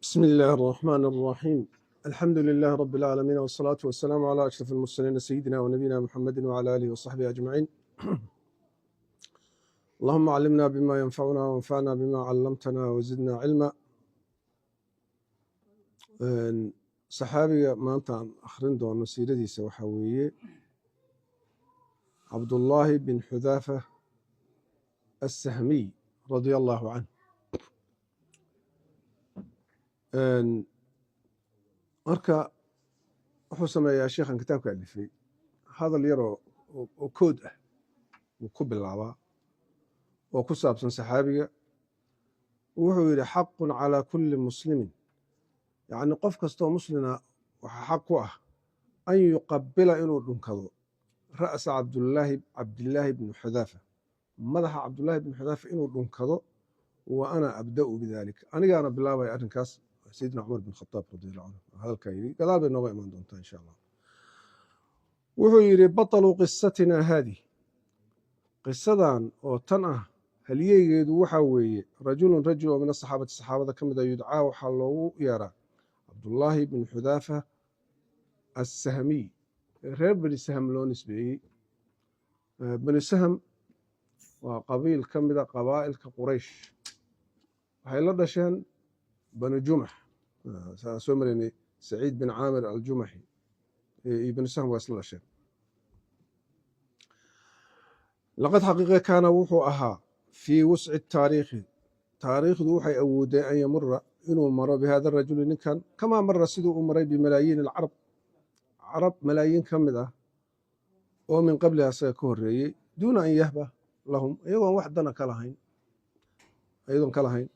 بسم الله الرحمن الرحيم. الحمد لله رب العالمين، والصلاة والسلام على أشرف المرسلين سيدنا ونبينا محمد وعلى آله وصحبه أجمعين. اللهم علمنا بما ينفعنا وانفعنا بما علمتنا وزدنا علما. صحابي ما أنت أخرين دون سيرتي سوحوية عبد الله بن حذافة السهمي رضي الله عنه. marka wuxuu sameeyaa sheekhan kitaabka alifay hadal yaroo oo kood ah uu ku bilaabaa oo ku saabsan saxaabiga. wuxuu yidhi xaqun calaa kulli muslimin, yacni qof kastoo muslina waxaa xaq ku ah an yuqabila inuu dhunkado ra'sa cabdillaahi bni xudaafa, madaxa cabdullaahi bni xudaafa inuu dhunkado. wa ana abda'u bidalika, anigaana bilaabaya arrinkaas. سيدنا عمر بن الخطاب رضي الله عنه هذا الكايري قال بينه إيمان دونتا إن شاء الله. وحيري بطل قصتنا هذه قصدان أو تنأه هل يجد وحوي رجل من الصحابة كم ذا يدعى وحلو يرى عبد الله بن حذافة السهمي، غير بن سهم لون نسبي. بن سهم وقبيل كم ذا قبائل كقريش، هاي لدشان بن جمح سمرني سعيد بن عامر الجمحي ابن سهم وصل الشيء. لقد حقيقة كان وحو أها في وسع التاريخ، تاريخ وحي أودي أن يمر إنه مر بهذا الرجل إن كان كما مر سيدو أمري بملايين العرب، عرب ملايين كم ذا ومن قبلها سيكون دون أن يهبى لهم أيضا وحدنا كلهين أيضا كلهين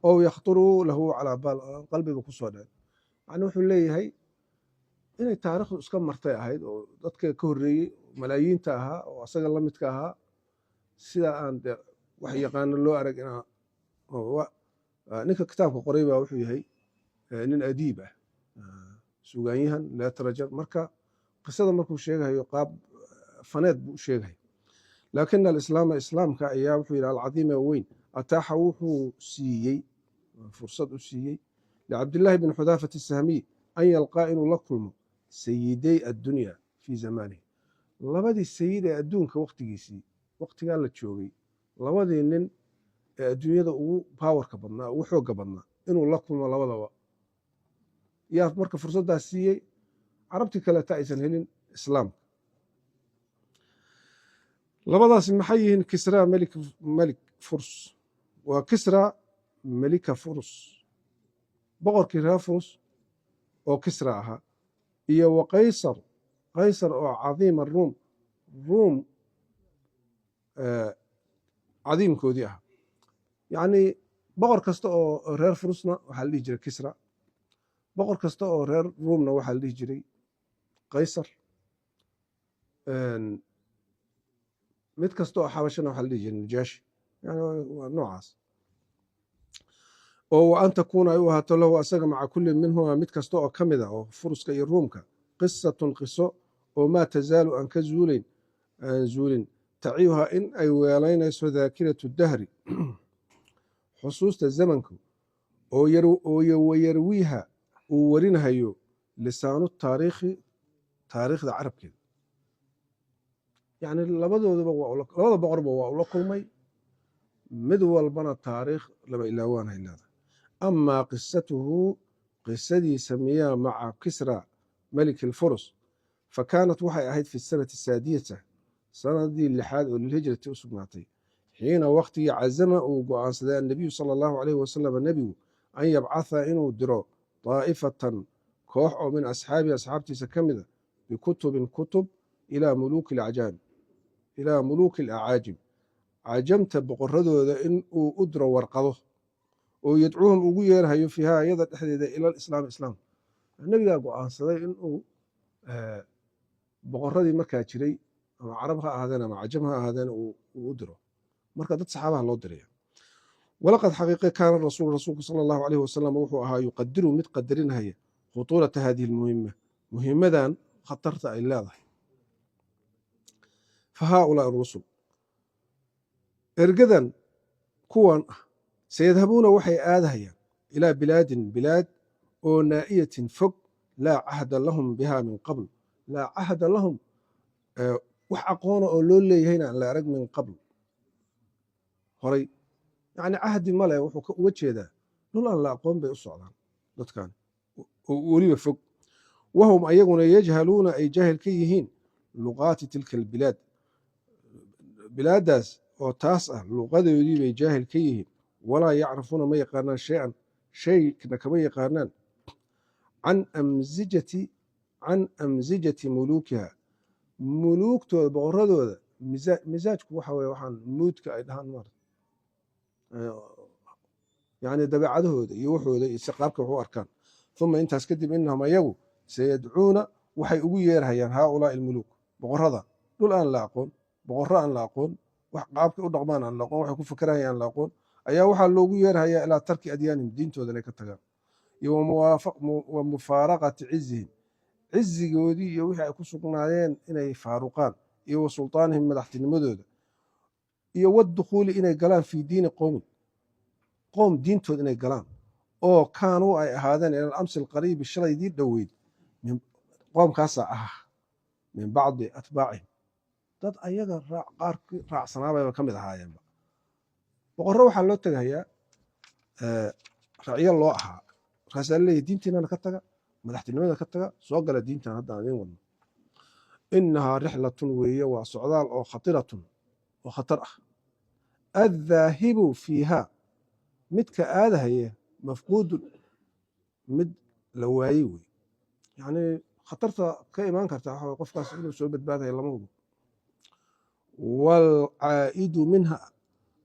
أو يخطروا له على بال قلبي بكسودان. يعني وحو ليهي inay taariikhdu iska martay ahayd oo dadka ka horreeyey malaayiinta ahaa oo asaga la midka ahaa sida aan wax yaqaano loo arag ninka kitaabka qoray baa wuxuu yahay nin adiib ah, suugaanyahan literature. marka qisada markuu sheegayo qaab faneed buu sheegay. laakiin alislaam islaamka ayaa wuxuu yidhi alcadiima weyn ataaxa wuxuu siiyey fursad u siiyey licabdillaahi bn xudaafat asahmiy an yalqaa inuu la kulmo sayiday addunya fii zamaanihi, labadii sayid ee adduunka waqtigiisii, waqtigaa la joogay labadii nin ee adduunyada ugu baawarka badnaa, ugu xoogga badnaa, inuu la kulmo labadaba. yaa marka fursaddaas siiyey, carabtii kaleeta aysan helin islaamka. labadaasi maxay yihiin? kisra melik furs, waa kisra melika furs, boqorkii reer furs oo kisra ahaa, iyo wa qaysar oo cadiima ruum cadiimkoodii ah. yacni boqor kasta oo reer furusna waxaa la dhihi jiray kisra, boqor kasta oo reer ruumna waxaa la dhihi jiray qaysar, mid kasta oo xabashana waxaa la dhihi jiray najaashi. yani waa noocaas. oo wa an takuuna ay u ahaato lahu asaga maca kulli minhuma mid kasta oo ka mid a oo furuska iyo ruumka qisatun qiso oo maa tazaalu aan ka zuulin taciuha in ay weelaynayso daakiratu dahri xusuusta zamanku oo wayarwiiha uu warinahayo lisaanu taariikhi taariikhda carabkeeda. yacni labada boqorba waa ula kulmay, mid walbana taariikh lama ilaawaanay leedahay. amaa qisatuhu qisadiisa miyaa maca kisra melik alfurus fakaanat waxay ahayd fi sanati saadiyata, sanadii lixaad oo lilhijrati u sugnaatay, xiina waqtigii cazama uu go'aansaday annabiyu sala allahu calayhi wasalam nebigu an yabcatha inuu diro daa'ifatan koox oo min asxaabihi asxaabtiisa ka mida bikutubin kutub ilaa muluuki alacaajim, cajamta boqoradooda in uu u diro warqado oo yadcuuhum ugu yeerhayo fiiha iyada dhexdeeda ila alislaam islaam. nebigaa go'aansaday inuu boqoradii markaa jiray ama carab ha ahaadeen ama cajam ha ahaadeen uu u diro. marka dad saxaabaha loo diraya. walaqad xaqiiqe kaana rasuulku sala allahu calayhi wasalam wuxuu ahaa yuqadiru mid qadarinhaya khutuurata hadihi lmuhima, muhimadan khatarta ay leedahay. fa haaulaai rusul, ergadan kuwan ah sayadhabuuna waxay aadahayaan ilaa bilaadin bilaad oo naa'iyatin fog laa cahda lahum biha min qabl laa cahda lahum wax aqoona oo loo leeyahayna aan la arag min qabl horay yacni cahdi male wuxuu uga jeedaa dhul aan la aqoon bay u socdaan dadkan oo weliba fog wahum ayaguna yajhaluuna ay jaahil ka yihiin luqaati tilka albilaad bilaaddaas oo taas ah luqadoodii bay jaahil ka yihiin walaa yacrifuuna ma yaqaanaan shay-an shaykna kama yaqaanaan can amsijati muluukiha muluugtooda boqoradooda misaajku waxa weye waxaan muudka ay dhahaan maarata yani dabeecadahooda iyo waxooda iyo si qaabka wax u arkaan uma intaas kadib inahum ayagu sayadcuuna waxay ugu yeerhayaan haaulaai almuluuk boqorada dhul aan la aqoon boqorro aan la aqoon wax qaabka u dhaqmaan aan la aqoon waxay ku fakarahaya aan la aqoon ayaa waxaa loogu yeerhayaa ilaa tarki adyaanihim diintooda inay ka tagaan iyo wa mufaaraqati cizihim cizigoodii iyo wixii ay ku sugnaayeen inay faaruqaan iyo wa sultaanihim madaxtinimadooda iyo wadukhuuli inay galaan fii diini qowmin qoom diintood inay galaan oo kaanuu ay ahaadeen ila alamsi alqariibi shalaydii dhoweyd qoomkaasaa ah min bacdi atbaacihim dad ayaga qaarkii raacsanaababa ka mid ahaayeenba boqorro waxaa loo tegahayaa racyo loo ahaa markaasaa leeyahy diintiinana ka taga madaxtinimada ka taga soo gala diintan hadda aan idiin wadno inahaa rixlatun weeye waa socdaal oo khatiratun oo khatar ah addaahibu fiiha midka aadahaya mafquudun mid la waayey wey yacni khatarta ka imaan karta waxa qofkaas inuu soo badbaadaya lama hubo waalcaa'idu minha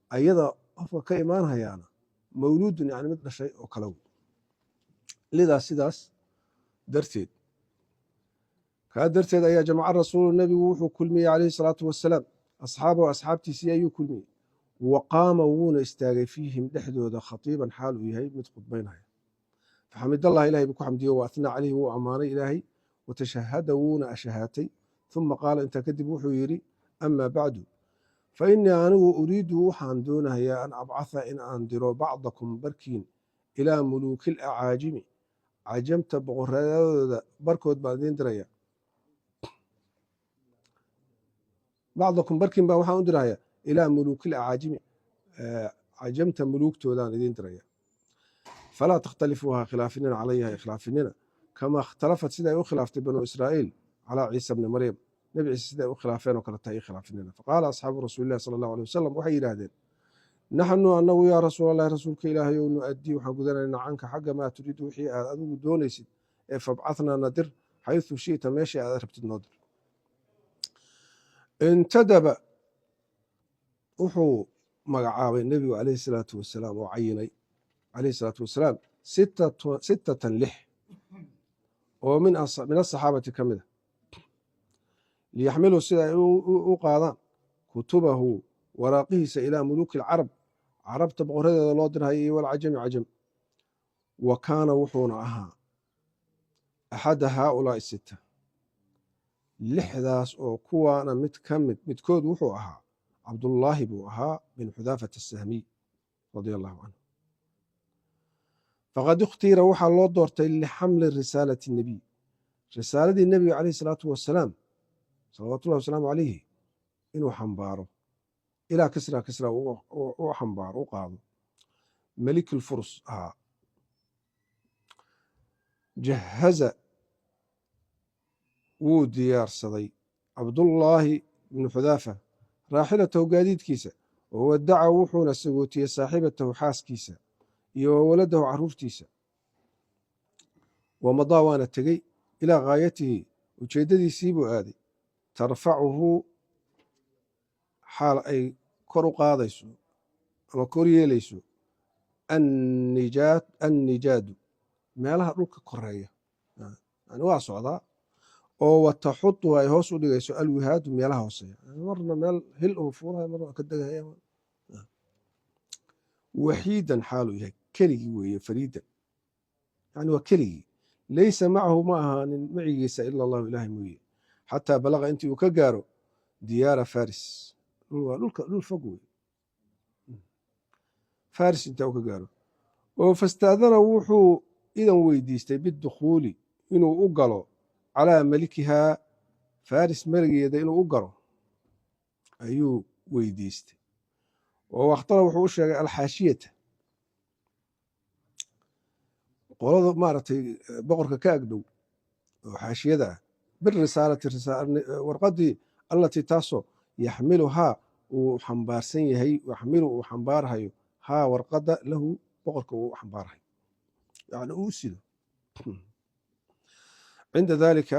ayada qofka ka imaanhayaana mawluudun yani mid dhashay oo kale wey lidaas sidaas darteed kaa darteed ayaa jamaca rasuulu nebigu wuxuu kulmiyey calayhi salaatu wasalaam asxaabahu asxaabtiisii ayuu kulmiyey wa qaama wuuna istaagay fiihim dhexdooda khatiiban xaal uu yahay mid khudbaynaya faxamidallah ilahay buu ku xamdiye wa athnaa calayhi wuu ammaanay ilaahay watashahada wuuna ashahaatay uma qaala intaa kadib wuxuu yidhi amaa bacdu fa innii anigu uriidu waxaan doonahayaa an abcatha in aan diro bacdakum barkiin ilaa muluuki alacaajimi cajamta boqoradooda barkood baan idiin diraya bacdakum barkiin baan waxaan u dirahayaa ilaa muluuki alacaajimi cajamta muluugtoodaan idiin diraya falaa takhtalifuuha khilaafinina calaya ha khilaafinina kamaa ikhtalafat sida ay u khilaaftay banuu israa'iil calaa ciisa bni maryam nebi ciise sida ay u khilaafeen oo kale tahay khilaafinina faqaala asxaabu rasuuli llahi sala allahu alay wasalam waxay yidhaahdeen naxnu anagu yaa rasuul allahi rasuulka ilaahay ou nu'addii waxaan gudanaynaa canka xagga maa turiidu wixii aad adigu doonaysid ee fabcathnaa nadir xaysu shi'ta meeshii aad rabtid noo dir intadaba wuxuu magacaabay nebigu calayhi salaatu wasalaam oo cayinay calayhi salaatu wasalaam sittatan lix oo min asaxaabati ka mid a liyaxmiluu sida ay u qaadaan kutubahu waraaqihiisa ilaa muluuki alcarab carabta boqoradeeda loo dirhaya iyo walcajami cajam wa kaana wuxuuna ahaa axada haaulaa'i sita lixdaas oo kuwaana midkood wuxuu ahaa cabdullaahi buu ahaa bin xudaafata asahmiy radia allahu canhu faqad ikhtiira waxaa loo doortay lixamli risaalati nebiy risaaladii nebiga calayhi salaatu wasalaam salawatullahi wasalaamu calayhi inuu xambaaro ilaa kisra u xambaaro u qaado melikilfurs ahaa jahaza wuu diyaarsaday cabdullaahi bnu xudaafa raaxilatahu gaadiidkiisa wawadaca wuxuuna sagootiyey saaxibatahu xaaskiisa iyo wawaladahu caruurtiisa wamadaa waana tegey ilaa gaayatihi ujeeddadiisii buu aaday tarfacuhu xaal ay kor u qaadayso ama kor yeelayso annijaadu meelaha dhulka koreeya yani waa socdaa oo wataxudu ay hoos u dhigayso alwihaadu meelaha hooseeya marna meel hil uu fuulahay marna ka degahaya waxiidan xaaluu yahay keligii weeye fariidan yani waa keligii laysa macahu ma ahaanin macigiisa ila allahu ilaahay mooye xataa balaqa intii uu ka gaaro diyaara faris waa dhul fog wey faris intaa uu ka gaaro oo fastaadana wuxuu idan weydiistay bidukhuuli inuu u galo calaa malikihaa faris meligeeda inuu u galo ayuu weydiistay oo wakhtara wuxuu u sheegay alxaashiyata qolada maaragtay boqorka ka agdhow oo xaashiyada ah birisaalati warqadii allatii taasoo yaxmiluhaa uu xambaarsan yahay yaxmilu uu xambaarhayo haa warqadda lahu boqorka uu xambaarhayo yani uu sido cinda daalika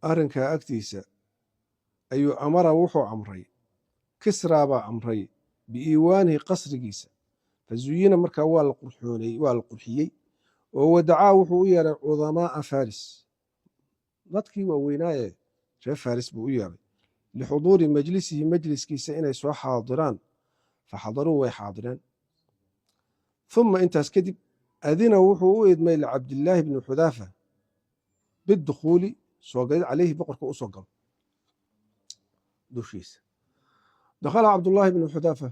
arrinkaa agtiisa ayuu amara wuxuu amray kisraa baa amray biiiwaanihi qasrigiisa fazuyina markaa waa la qurxiyey oo wadacaa wuxuu u yeeray cudamaaa faris dadkii waaweynaaye reer faris buu u yeeray lixuduuri majlisihi majliskiisa inay soo xaadiraan faxadaruu way xaadireen uma intaas kadib adina wuxuu u idmay licabdillaahi bni xudaafa bidukhuuli soo galid caleyhi boqorka u soo galo dushiisa dakhala cabdullaahi bni xudaafa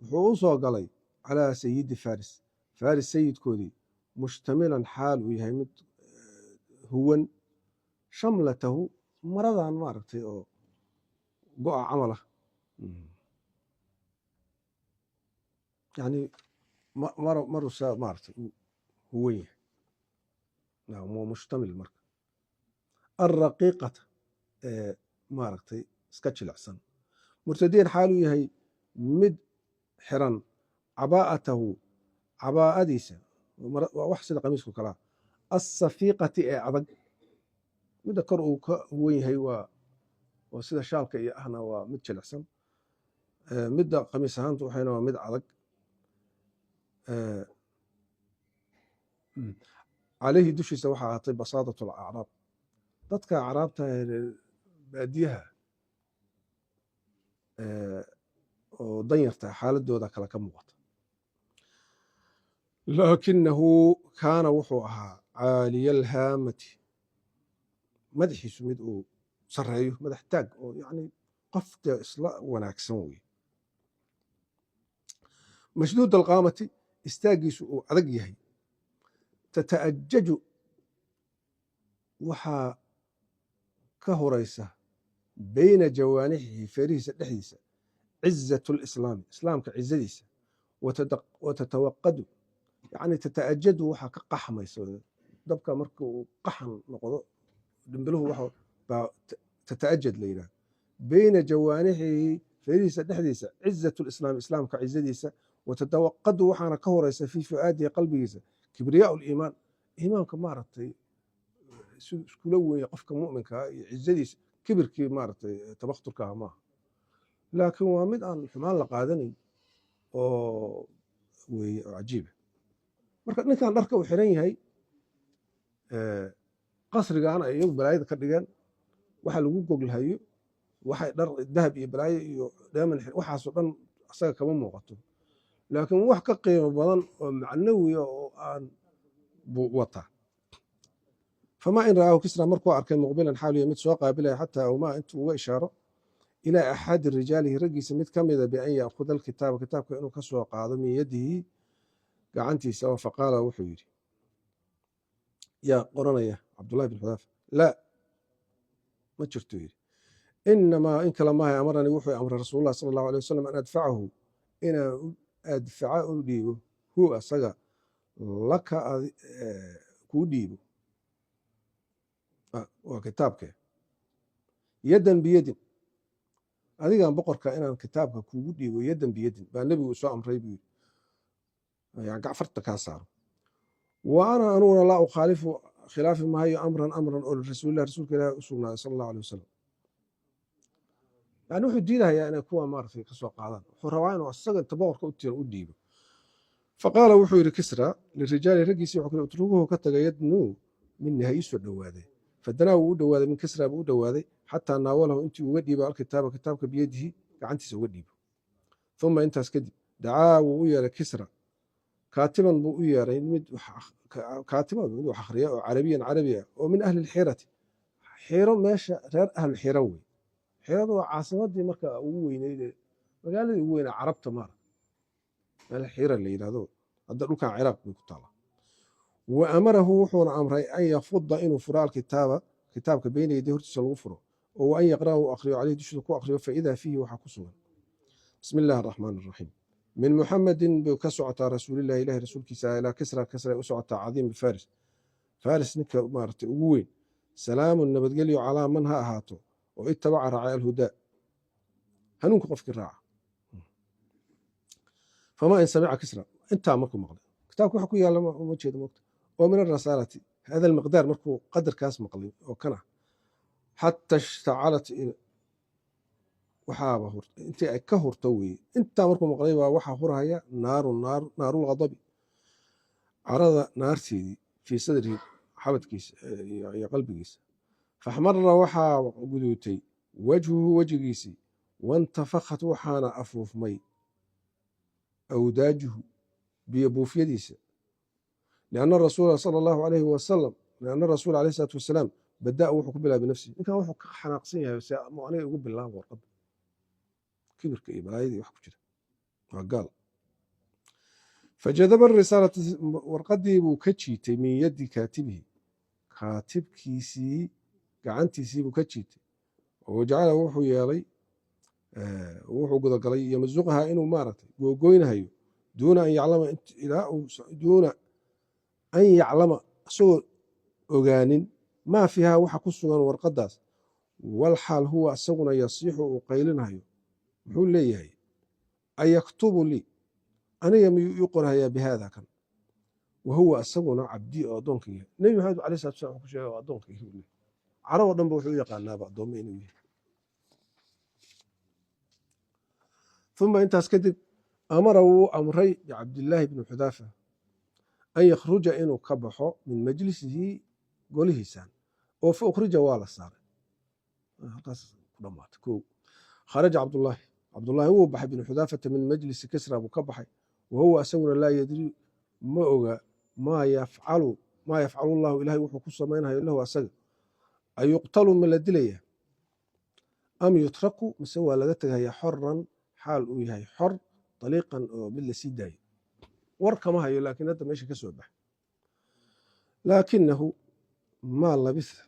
wuxuu u soo galay calaa sayidi faris faris sayidkoodii mushtamilan xaal uu yahay mid huwan shamlatahu maradan maaragtay oo go-a camal ah yani marusaa maaragtay huwan yahay waa mushtamil marka alraqiiqata ee maaragtay iska jilicsan murtadiin xaaluu yahay mid xiran cabaa'atahu cabaa'adiisa waa wax sida qamiisku kalaa assafiiqati ee adag midda kor uu ka huwan yahay waa sida shaalka iyo ahna waa mid jilicsan midda qamiis ahaanta waxayna waa mid adag caleyhi dushiisa waxaa ahaatay basaadatu alacraab dadka acraabta baadiyaha oo danyarta xaaladooda kale ka muuqata laakinahu kaana wuxuu ahaa caaliya alhaamati madaxiisu mid uu sareeyo madax taag oo yani qofta isla wanaagsan wey mashduud alqaamati istaagiisu uu adag yahay tata'ajaju waxaa ka horeysa bayna jawaanixihi feerihiisa dhexdiisa cizatu lislaami islaamka cizadiisa watatawaqadu yani tata'ajadu waxaa ka qaxmaysa dabka marka uu qaxan noqdo dhimbiluhu baa tata'ajad la yidhaha bayna jawaanixihi feerihiisa dhexdiisa cizatu lislaami islaamka cizadiisa watatawaqadu waxaana ka horeysa fii fu'aadihi qalbigiisa kibriyaa liimaan iimaanka maaragtay siduu iskula weeye qofka mu'minkaa iyo cizadiisa kibirkii maaragtay tabakturkaha maaha laakiin waa mid aan xumaan la qaadanayn oo weye oo cajiiba marka ninkan dharka uu xiran yahay qasrigaana ay iyagu balaayada ka dhigeen waxa lagu goglhayo waxay dhar dahab iyo balaayo iyo dheeman waxaasoo dhan asaga kama muuqato laakiin wax ka qiimo badan oo macnawiya oo aan buu wataa famaa in ra'aahu kisra markuu arkay muqbilan xaaluya mid soo qaabilaya xataa awmaa intuu uga ishaaro ilaa axadi rijaalihi raggiisa mid ka mida bian yaakuda alkitaaba kitaabka inuu ka soo qaado min yadihi gacantiisa oo faqaala wuxuu yidhi yaa qoranaya cabdullahi bin xudaafa laa ma jirto yidhi inamaa in kale maahay amaranii wuxuu amray rasuululah sala allahu alay wasalam an adfacahu inaan adfaca u dhiibo hu asaga laka kuu dhiibo waa kitaabke yadan biyadin adigan boqorka inaan kitaabka kuugu dhiibo yadan biyadin baa nebigu soo amray buu yidhi gacfarta kaa saaro wa ana anuguna laa ukhaalifu khilaafi maayo amran oo lirasuulilah rasuulka ilaahi u sugnaaday sala allahu alay wasalam yani wuxuu diidahayaa inay kuwa maaragtay ka soo qaadaan wuxuu rabaa inuu asaga inta boqorka u tiro u dhiibo faqaala wuxuu yidhi kisra lirijaali raggiisii wuxuu kale utruguhu ka tagay yadnuu minni ha ii soo dhowaaday fadanaa wuu u dhowaaday min kisra buu u dhowaaday xataa naawalahu intii uga dhiibo alkitaaba kitaabka biyadihi gacantiisa uga dhiibo uma intaas kadib dacaa wuu u yeeray kisra kaatiban buu u yeeray mid kaatiban mid wax akhriya oo carabiyan carabi ah oo min ahli lxirati xiro meesha reer ahlu xiro wey xiradu waa caasimadii marka ugu weyneyd magaaladii ugu weynaa carabta maara meel xira la yidhahdo hadda dhulkan ciraaq bay ku taala wa amarahu wuxuuna amray an yafuda inuu furo alkitaaba kitaabka beyna yaday hortiisa lagu furo oo an yaqra'ahu akhriyo caleyhi dushiisa ku akhriyo faidaa fiihi waxaa ku sugan bismi illaahi araxmaan araxiim min muxamedin bay ka socotaa rasuulillahi ilahi rasuulkiisa ilaa kisra kisra u socotaa cadiimi faris faris ninka maaragtay ugu weyn salaamun nabadgelyo calaa man ha ahaato oo itabaca raacay alhudaa hanuunka qofkii raaca famaa in samica kisra intaa markuu maqlay kitaabka waxa ku yaalla uma jeedo moogta oo min arasaalati hada almiqdaar markuu qadarkaas maqlay oo kan ah xata ishtacalat waxaaba intii ay ka hurto weeye intaa markuu maqlay baa waxaa hurhaya naarulghadabi carada naarteedii fii sadrihi xabadkiisa iyo qalbigiisa faxmara waxaa guduutay wajhuhu wejigiisii wantafakhat waxaana afuufmay awdaajuhu biyo buufyadiisa lianna rasuula sala allahu alayhi wasalam lianna rasuula alayhi salaatu wasalaam badaa wuxuu ku bilaabay nafsihi ninkan wuxuu ka xanaaqsan yahay se aniga igu bilaabo warqadda kibirka iyo balaayadii wax ku jira waa gaal fajadaba risaalata warqaddii buu ka jiitay min yaddi kaatibihi kaatibkiisii gacantiisii buu ka jiitay oo jacala wuxuu yeelay wuxuu gudagalay yamasuqaha inuu maaragtay googoynahayo duuna an yaclama isagoo ogaanin maa fiihaa waxa ku sugan warqaddaas walxaal huwa isaguna yasiixu uu qaylinahayo muxuu leeyahay ayaktubu lii aniga miyuu ii qorhayaa bihaada kan wa huwa isaguna cabdii oo addoonkayga nebi maxamed alayh salatu salam wuxuu ku sheegay oo addoonkayga u leeyahy carab oo dhan ba wuxuu u yaqaanaaba addoommo inuu yahay uma intaas kadib amara wuu amray bicabdillaahi bni xudaafa an yakhruja inuu ka baxo min majlisihi golihiisan oo fa ukhrija waa la saaray halkaas ku dhamaatay ko kharaja cabdullaahi wuu baxay binu xudaafata min majlisi kisra buu ka baxay wa huwa isaguna laa yadri ma oga maa yafcalu llahu ilahay wuxuu ku samaynayo lahu asaga ayuqtalu ma la dilaya am yutraku mise waa laga tegaya xoran xaal uu yahay xor daliiqan oo mid la sii daayo war kama hayo laakiin hadda meesha ka soo baxa laakinahu maa labisa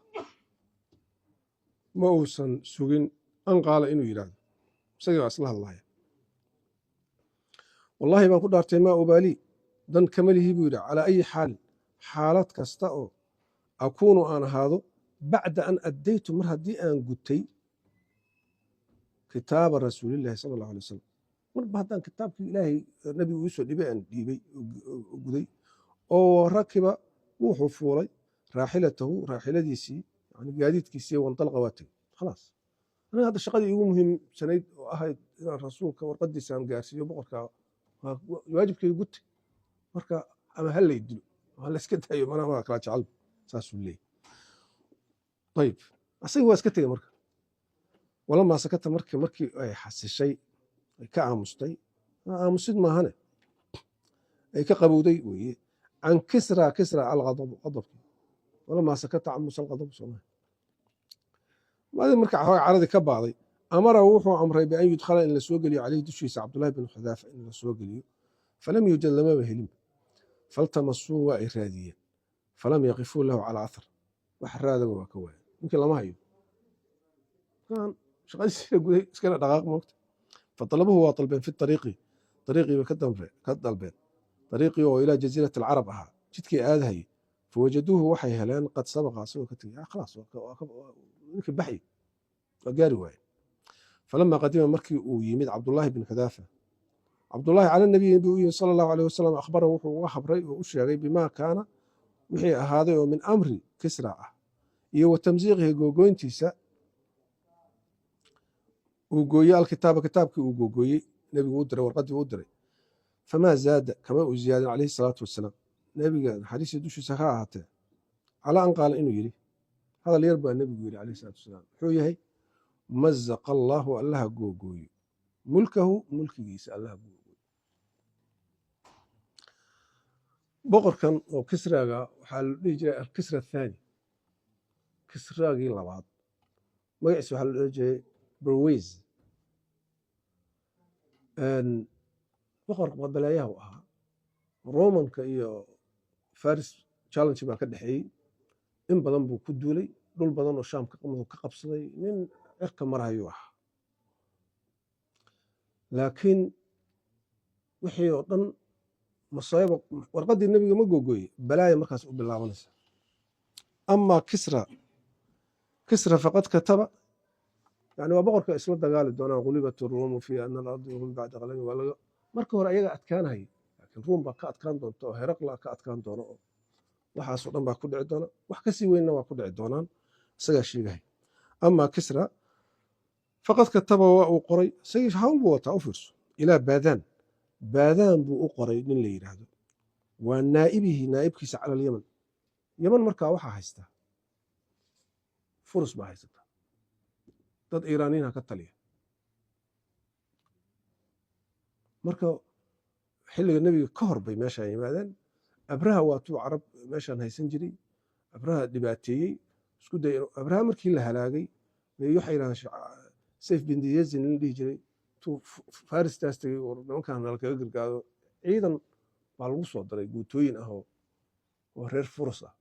ma uusan sugin an qaala inuu yidhaahdo isagii baa isla hadlaya wallahi baan ku dhaartay maa ubaalii dan kama lihii buu yidhi calaa ayi xaalin xaalad kasta oo akuunu aan ahaado bacda an addaytu mar haddii aan gutay kitaaba rasuulillahi sala allahu alay wasalam marba haddaan kitaabkii ilaahay nabigu iisoo dhibay aan dhiibay guday oo rakiba wuxuu fuulay raaxilatahu raaxiladiisii yani gaadiidkiisii wandalqa waa tegey khalaas aniga hadda shaqadii igu muhiimsanayd oo ahayd inaan rasuulka warqadiisa aan gaarsiiyo boqorka waajibkayga gutay marka ama ha lay dilo ha la iska daayo mana waa kala jecelba saasuu leeyahy ayib asagii waa iska tegey marka walamaa sakata markii ay xasishay ay ka aamustay aamusid maahane ay ka qabowday weeye can kisra alghadabu qadabkii walamaa sakata can musa alghadabu sooma maadii marka xooga caradii ka baaday amara wuxuu amray bian yudkhala in la soo geliyo caleyhi dushiisa cabdullahi bin xudaafa in la soo geliyo falam yuujad lamaba helin faltamasuu waa ay raadiyeen falam yaqifuu lahu calaa athar wax raadaba waa ka waaya ninkii lama hayo shaqadiisina guday iskana dhaqaaq moogta fatalabuhu waa dalbeen fi ariiqi ariiqii bay ka dalbeen ariiqii oo ilaa jaziirati alcarab ahaa jidkii aadahayay fawajaduuhu waxay heleen qad sabaqa asagoo ka tegey khalaas ninkii baxyi waa gaari waaye falama qadima markii uu yimid cabdullaahi bin xudaafa cabdullaahi cala nabiyi buu u yimid sala allahu aleyh wasalam akhbara wuxuu uga habray oo u sheegay bimaa kaana wixii ahaaday oo min amri kisra ah iyo wa tamsiiqihi googoyntiisa uu gooyey alkitaaba kitaabkii uu googooyey nebigu u diray warqaddii u diray famaa zaada kama uu ziyaadin calayhi salaatu wasalaam nebiga naxariistii dushiisa ha ahaatee calaa an qaala inuu yidhi hadal yar baa nebigu yidhi calayhi salaatu wasalaam wuxuu yahay mazaqa allaahu allaha googooyo mulkahu mulkigiisa allaha googooyo boqorkan oo kisraga waxaa la dhihi jiray alkisra athaani kisraagii labaad magaciisa waxaa la dhihi jiray berweys boqor balaayaha u ahaa romanka iyo faris challenge baa ka dhexeeyey in badan buu ku duulay dhul badan oo shaam ka qabsaday nin cirka marayuu ahaa laakiin wixii oo dhan masaayib warqadii nabiga ma googooye balaaya markaas u bilaabanaysa ama kisra faqad kataba yani waa boqorka isla dagaali doonaan ghulibat ruumu fi ana alardi hum bacda qalami waa laga marka hore ayaga adkaanaya laakiin ruum baa ka adkaan doonta oo heraqla ka adkaan doono oo waxaasoo dhan baa ku dhici doona wax kasii weynna waa ku dhici doonaan isagaa sheegahay ama kisra faqad kataba waa uu qoray isagii hawl buu wataa u fiirso ilaa baadaan buu u qoray nin la yidhaahdo waa naa'ibkiisa cala alyaman yaman markaa waxaa haystaa furus baa haysata dad iiraaniyiinha ka taliya marka xilliga nebiga ka hor bay meeshaan yimaadeen abraha waatuu carab meeshaan haysan jiray abraha dhibaateeyey isku day abraha markii la halaagay waxay yidhahdeen sayf bin diyazin la dhihi jiray tuu faristaas tegey oo nimankan nalkaga gargaado ciidan baa lagu soo daray guutooyin ah oo reer furus ah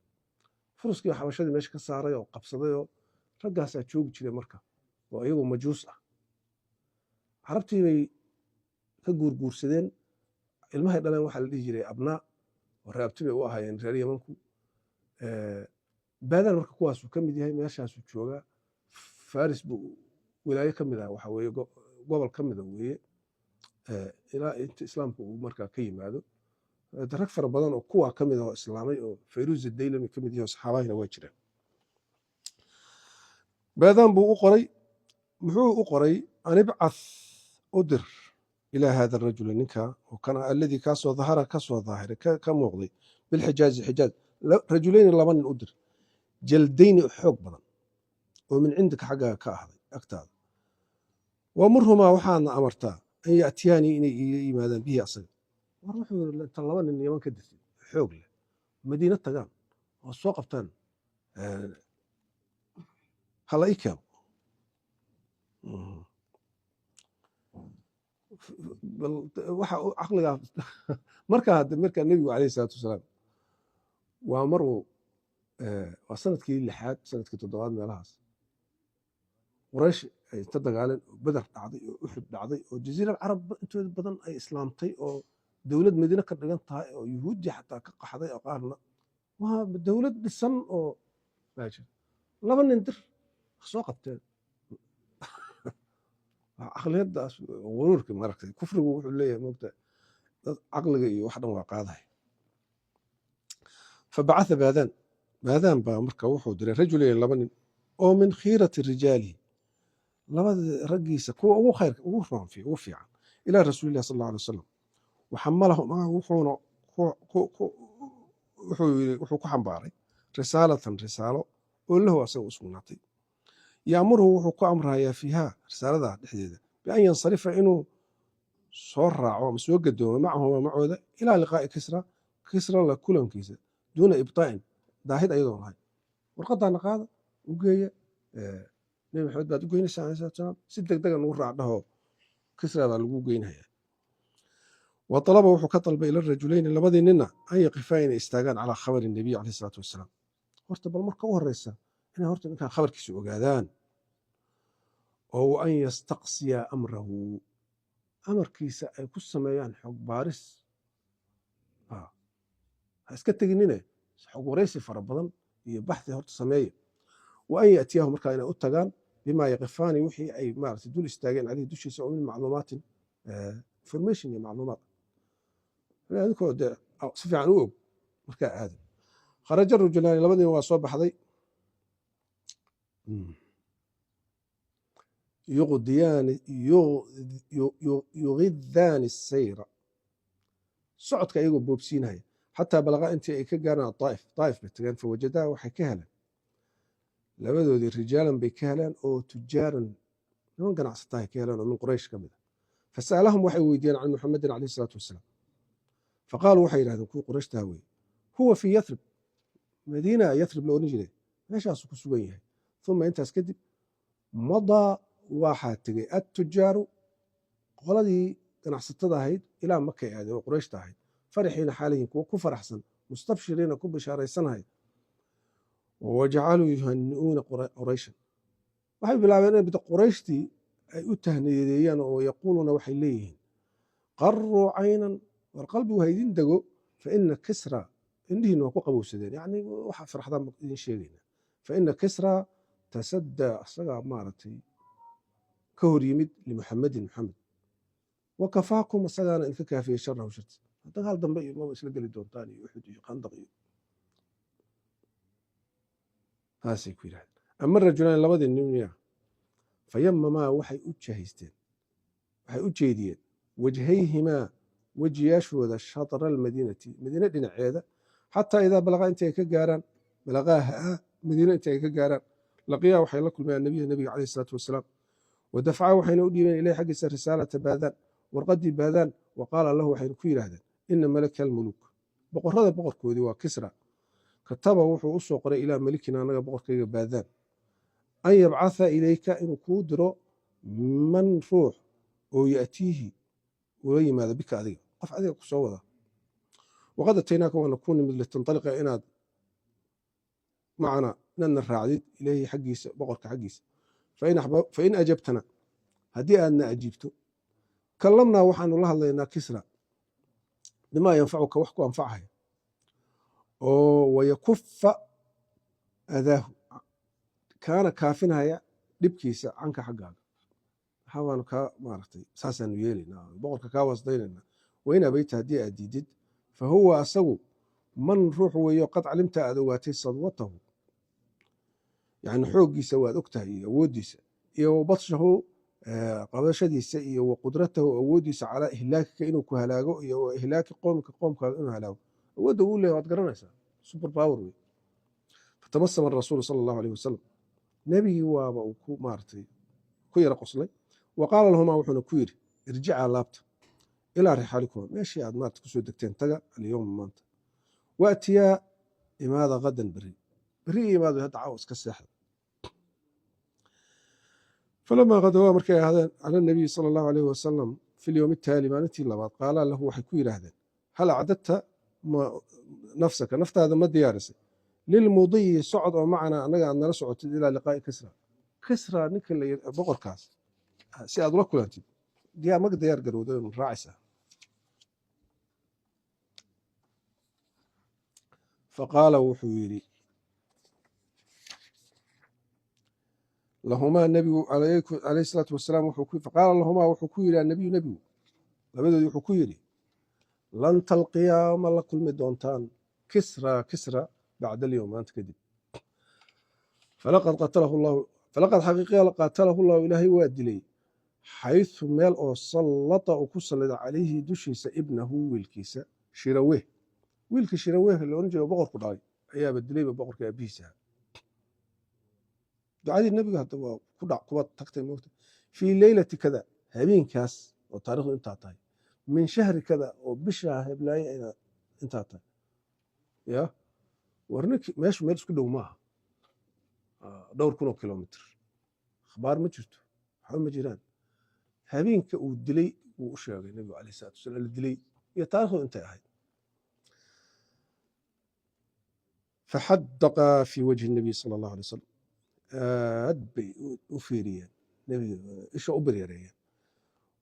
furuskii xabashadii meesha ka saaray oo qabsaday oo raggaasaa joogi jiray marka oo iyagoo majuus ah carabtii bay ka guurguursadeen ilmahay dhaleen waxaa la dhihi jiray abnaa oo reabti bay u ahaayeen reer yamanku baadaan marka kuwaasuu ka mid yahay meeshaasuu joogaa faris buu wilaayo ka mid ah waxa weeye gobol ka mida weeye ilaa inta islaamka uu markaa ka yimaado rag fara badan oo kuwaa ka mid ah oo islaamay oo fayruuz daylami ka mid yahay oo saxaabahina waa jiraan baadaan buu u qoray muxuu u qoray an ibcath u dir ilaa hada arajuli ninka oo kana alladii kaasoo dahara kasoo daahiray ka muuqday bilxijaazi xijaaz rajulayni laba nin u dir jaldayni xoog badan oo min cindika xaggaaga ka ahday agtaada wamurhumaa waxaadna amartaa an ya'tiyaanii inay iiga yimaadaan bihi asaga war wuxuu yiri inta laba nin yaman ka dirtay xoog leh madiina tagaan oo soo qabtaan hala ii keeno waxa caqligaa markaa nebigu calayhi salaatu wasalaam waa maruu waa sanadkii 6aad sanadkii 7aad meelahaas quraysh ay inta dagaaleen oo beder dhacday oo uxud dhacday oo jaziira carab intooda badan ay islaamtay oo dowlad madiine ka dhigan tahay oo yuhuudi xataa ka qaxday oo qaarna waa dowlad dhisan oo maajir laba nin dir soo qabteen caqliyadaas quruurka maragtay kufrigu wuxuu leeyahay moogta dad caqliga iyo wax dhan waa qaadahay fabacatha baadaan baa marka wuxuu diray rajulayni laba nin oo min khiirati rijaalihi labada raggiisa kuwa ugu khayrka ugu fiican ilaa rasuulillahi sal allahu alay wasalam waxamalahu wuxuuna wuxuu ku xambaaray risaalo oo lahu asaga u sugnaatay yaamuruhu wuxuu ku amrayaa fiiha risaalada dhexdeeda bian yansarifa inuu soo raaco ama soo gadoomo macahuma macooda ilaa liqaa'i kisra la kulankiisa duuna ibtaa'in daahid ayadoo lahayn warqadaana qaada u geeya nebi maxamed baad u geynaysaa alayhi salatu wasalaam si degdega nagu raacdhaho kisra baa lagu geynhayaa wa talaba wuxuu ka dalbay ila rajulayni labadii nina an yaqifaa inay istaagaan calaa khabari nabiy calayhi salaatu wasalaam horta bal marka u horeysa inay horta ninkan khabarkiisa ogaadaan oo an yastaqsiya amrahu amarkiisa ay ku sameeyaan xog baaris ha iska teginine xog waraysi fara badan iyo baxthi horta sameeya wa an ya'tiyahu markaa inay u tagaan bimaa yaqifaani wixii ay maaragtay dul istaageen caleyhi dushiisa oo min macluumaatin information iyo macluumaad adinkoo dee si fiican u og markaa aadan kharaja rajulaani labadiina waa soo baxday yugidaani sayra socodka iyagoo boobsiinaya xataa balaqa intii ay ka gaaraan daa'if bay tageen fawajadaa waxay ka heleen labadoodii rijaalan bay ka heleen oo tujaaran niman ganacsatahay ka heleen oo min quraysh ka mid a fasa'alahum waxay weydiiyeen can muxamedin calayhi salaatu wasalaam faqaaluu waxay yidhahdeen kuwii qurayshtaha weye huwa fii yathrib madiina yathrib la odhan jiray meeshaasuu ku sugan yahay uma intaas kadib madaa waxaa tegey attujaaru qoladii ganacsatada ahayd ilaa makay aadeen oo qurayshta ahayd فرحين حالهم كفر أحسن مستبشرين كبشارة سنة وجعلوا يهنئون قريشا waxay bilaabeen inay qurayshtii ay u tahniyadeeyaan oo yaquuluuna waxay leeyihiin qarruu caynan war qalbigu ha idin dego fa ina kisra indhihiina waa ku qabowsadeen yacni waxa farxdaan idin sheegayna fa ina kisra tasaddaa asagaa maaragtay ka hor yimid limuxamedin maxamed wa kafaakum asagaana idinka kaafiyey sharahu sharti dagaal dambe iyo maba isla geli doontaan iyo uxud iyo khandaq iyo taasay ku yidhahdeen ama rajulaan labadii nin fayamamaa waxay u jahaysteen waxay u jeediyeen wajhayhimaa wejiyaashooda shatra almadiinati madiine dhinaceeda xataa idaa balaqaa inta ay ka gaaraan balaqaaha madiine inta ay ka gaaraan laqiyaa waxay la kulmeen annabiya nabiga calayhi salaatu wasalaam wadafacaa waxayna u dhiibeen ilayh xaggiisa risaalata baadaan warqaddii baadaan wa qaala lahu waxayna ku yidhaahdeen ina malaka almuluuk boqorrada boqorkoodii waa kisra kataba wuxuu u soo qoray ilaa malikina annaga boqorkayga baadaan an yabcatha ilayka inuu kuu diro man ruux oo ya'tiihi ula yimaada bika adiga qof adiga ku soo wada waqad ataynaaka waana kuu nimid litantaliqa inaad macana inaadna raacdid ilayhi xaggiisa boqorka xaggiisa fain ajabtana haddii aadna ajiibto kallamnaa waxaanu la hadlaynaa kisra bimaa yanfacuka wax ku anfacaya oo wayakufa adaahu kaana kaafinaya dhibkiisa canka xaggaaga waxabaanu kaa maaragtay saasaanu yeelaynaa boqorka kaa wasdaynaynaa wain abayta haddii aad diidid fa huwa asagu man ruux weeyo qad calimta aad ogaatay sadwatahu yani xooggiisa waad ogtahay iyo awooddiisa iyo wabatshahu qabashadiisa iyo waqudratahu awooddiisa calaa ihlaakika inuu ku halaago iyo wa ihlaaki qoomka qoomkaaga inuu halaago awoodda uu leeyahy waad garanaysaa super power wey fatamasama rasuulu sala allahu alayh wasalam nebigii waaba uu ku maaragtay ku yara qoslay wa qaala lahumaa wuxuuna ku yidhi irjicaa laabta ilaa rixaalikuma meeshii aad maarata kusoo degteen taga alyowma maanta waatiyaa imaada qadan berri imaado hadda caawa iska seexda falamaa qadawaa markay ahaadeen cala nabiyi sala allahu alayh wasalam fi lyowmi ataali maalintii labaad qaalaa lahu waxay ku yidhaahdeen hal acdadta nafsaka naftaada ma diyaarisay lilmudiyi socod oo macana annaga aad nala socotid ilaa liqaa'i kisra ninka boqorkaas si aad ula kulantid maga diyaar garowda raacaysaa faqaala wuxuu yidhi lahumaa nebigu calayhi salaatu wasalaam faqaala lahumaa wuxuu ku yidhi annabiyu nebigu labadoodii wuxuu ku yidhi lan talqiyaa ma la kulmi doontaan kisra bacda alyowm maanta kadib falaqad xaqiiqiya qatalahu llahu ilaahay waa dilay xayثu meel oo sallata uu ku sallida calayhi dushiisa ibnahu wiilkiisa shiraweh wiilka shiraweh la ohan jiro boqorku dhalay ayaaba dilayba boqorka aabihiisa ducadii nebiga hadda waa kuba tagtay moogta fii leylati kada habeenkaas oo taarikhdu intaa tahay min shahri kada oo bishaa heblaaye ayna intaa tahay ya warnink meeshu meel isku dhow maaha dhowr kun oo kilomitr akhbaar ma jirto waxba ma jiraan habeenka uu dilay wuu u sheegay nebigu alayh salatu wasalam la dilay iyo taarikhdu intay ahayd faxadaqa fii wajhi nabiy sala allahu alay wasalam aad bay u fiiriyeen nebiga isha u beryareeyeen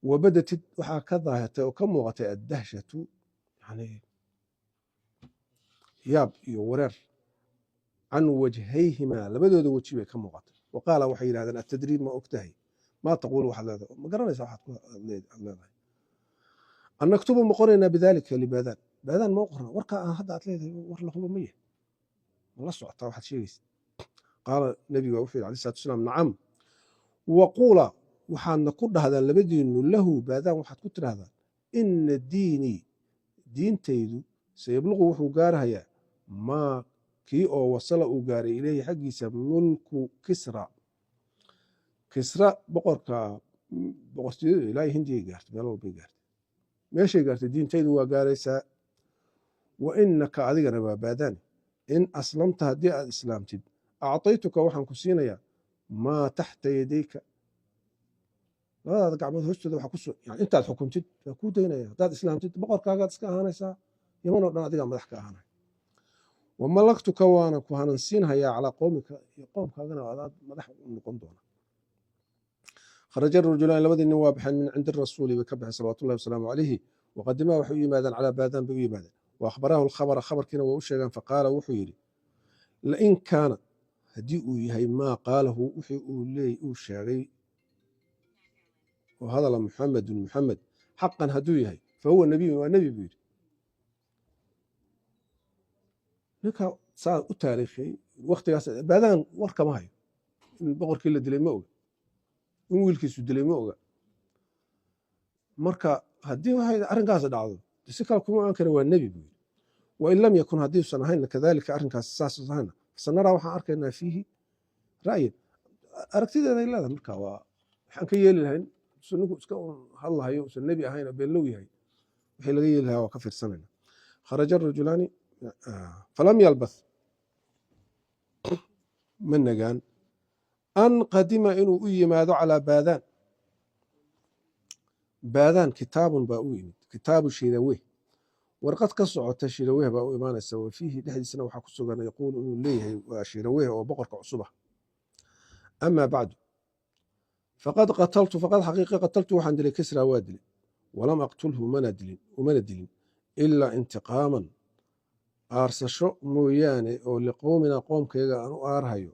wabadatid waxaa ka daahirtay oo ka muuqatay addahshatu yani yaab iyo wareer can wajhayhimaa labadooda weji bay ka muuqatay wa qaala waxay yidhahdeen atadrii ma ogtahay maa taquulu waxaad leedahay ma garanaysa waxaad leedahay an naktubu ma qoraynaa bidalika libaadaan baadaan ma qorna warkaa aan hadda aad leedahay war lahuba ma yahay ma la socotaa waxaad sheegaysa qaala nebiga wuxuu yidhi alayh salatu wasalaam nacam waquula waxaadna ku dhahdaan labadiinu lahu baadaan waxaad ku tidhahdaan ina diinii diintaydu sayabluqu wuxuu gaarahayaa maa kii oo wasala uu gaaray ilayhi xaggiisa mulku kisra boqorka boqortooyadu ilaahay hindiyay gaartay meel walbay gaartay meeshay gaartay diintaydu waa gaaraysaa wa inaka adigana waa baadaani in aslamta haddii aad islaamtid acطaytuka waxaan ku siinayaa maa taxta yadayka labadaada gacmood hoostooda waxa intaad xukuntid waa kuu daynaya haddaad islaamtid boqorkaagaad iska ahaanaysaa yaman oo dhan adigaa madax ka ahaanay wamalaktuka waana ku hanansiinhayaa calaa qowmika iyo qowmkaagana adaad madax u noqon doona kharaja rajulaan labadii nin waa baxeen min cindi rasuuli bay ka baxeen salawaatullahi wasalaamu calayhi waqadimaa waxay u yimaadeen calaa baadaan bay u yimaadeen wa akhbaraahu alkhabara khabarkiina waa u sheegeen faqaala wuxuu yidhi lain kaana haddii uu yahay maa qaalahu wixii uu sheegay oo hadala muxamedun muxamed xaqan hadduu yahay fahuwa nebiyun waa nebi buu yidhi ninka saa u taariikhiyey waktigaas baadaan war kama hayo in boqorkii la dilay ma oga in wiilkiisu dilay ma oga marka haddii waxay arrinkaas dhacdo si kale kuma ogaan kara waa nebi buu yidhi wain lam yakun haddiisan ahayn kadalika arrinkaas saas ahayna fasanaraa waxaan arkaynaa fiihi ra'yin aragtideeday leedahay marka waa waxaan ka yeeli lahayn ninku iska hadlahayo usan nebi ahayn oo beenlow yahay wixii laga yeeli lahaa waa ka fiirsanayna kharaja rajulaani falam yalbath ma nagaan an qadima inuu u yimaado calaa baadaan kitaabun baa u yimid kitaabu shidaweh warqad ka socota shidaweh baa u imaanaysa wa fiihi dhexdiisana waxaa ku sugan yaquulu inuu leeyahay waa shidaweh oo boqorka cusub ah amaa bacdu faqad xaqiiqi qataltu waxaan dilay kisraa waa dilay walam aqtulhu umana dilin ilaa intiqaaman aarsasho mooyaane oo liqowminaa qoomkayga aan u aarhayo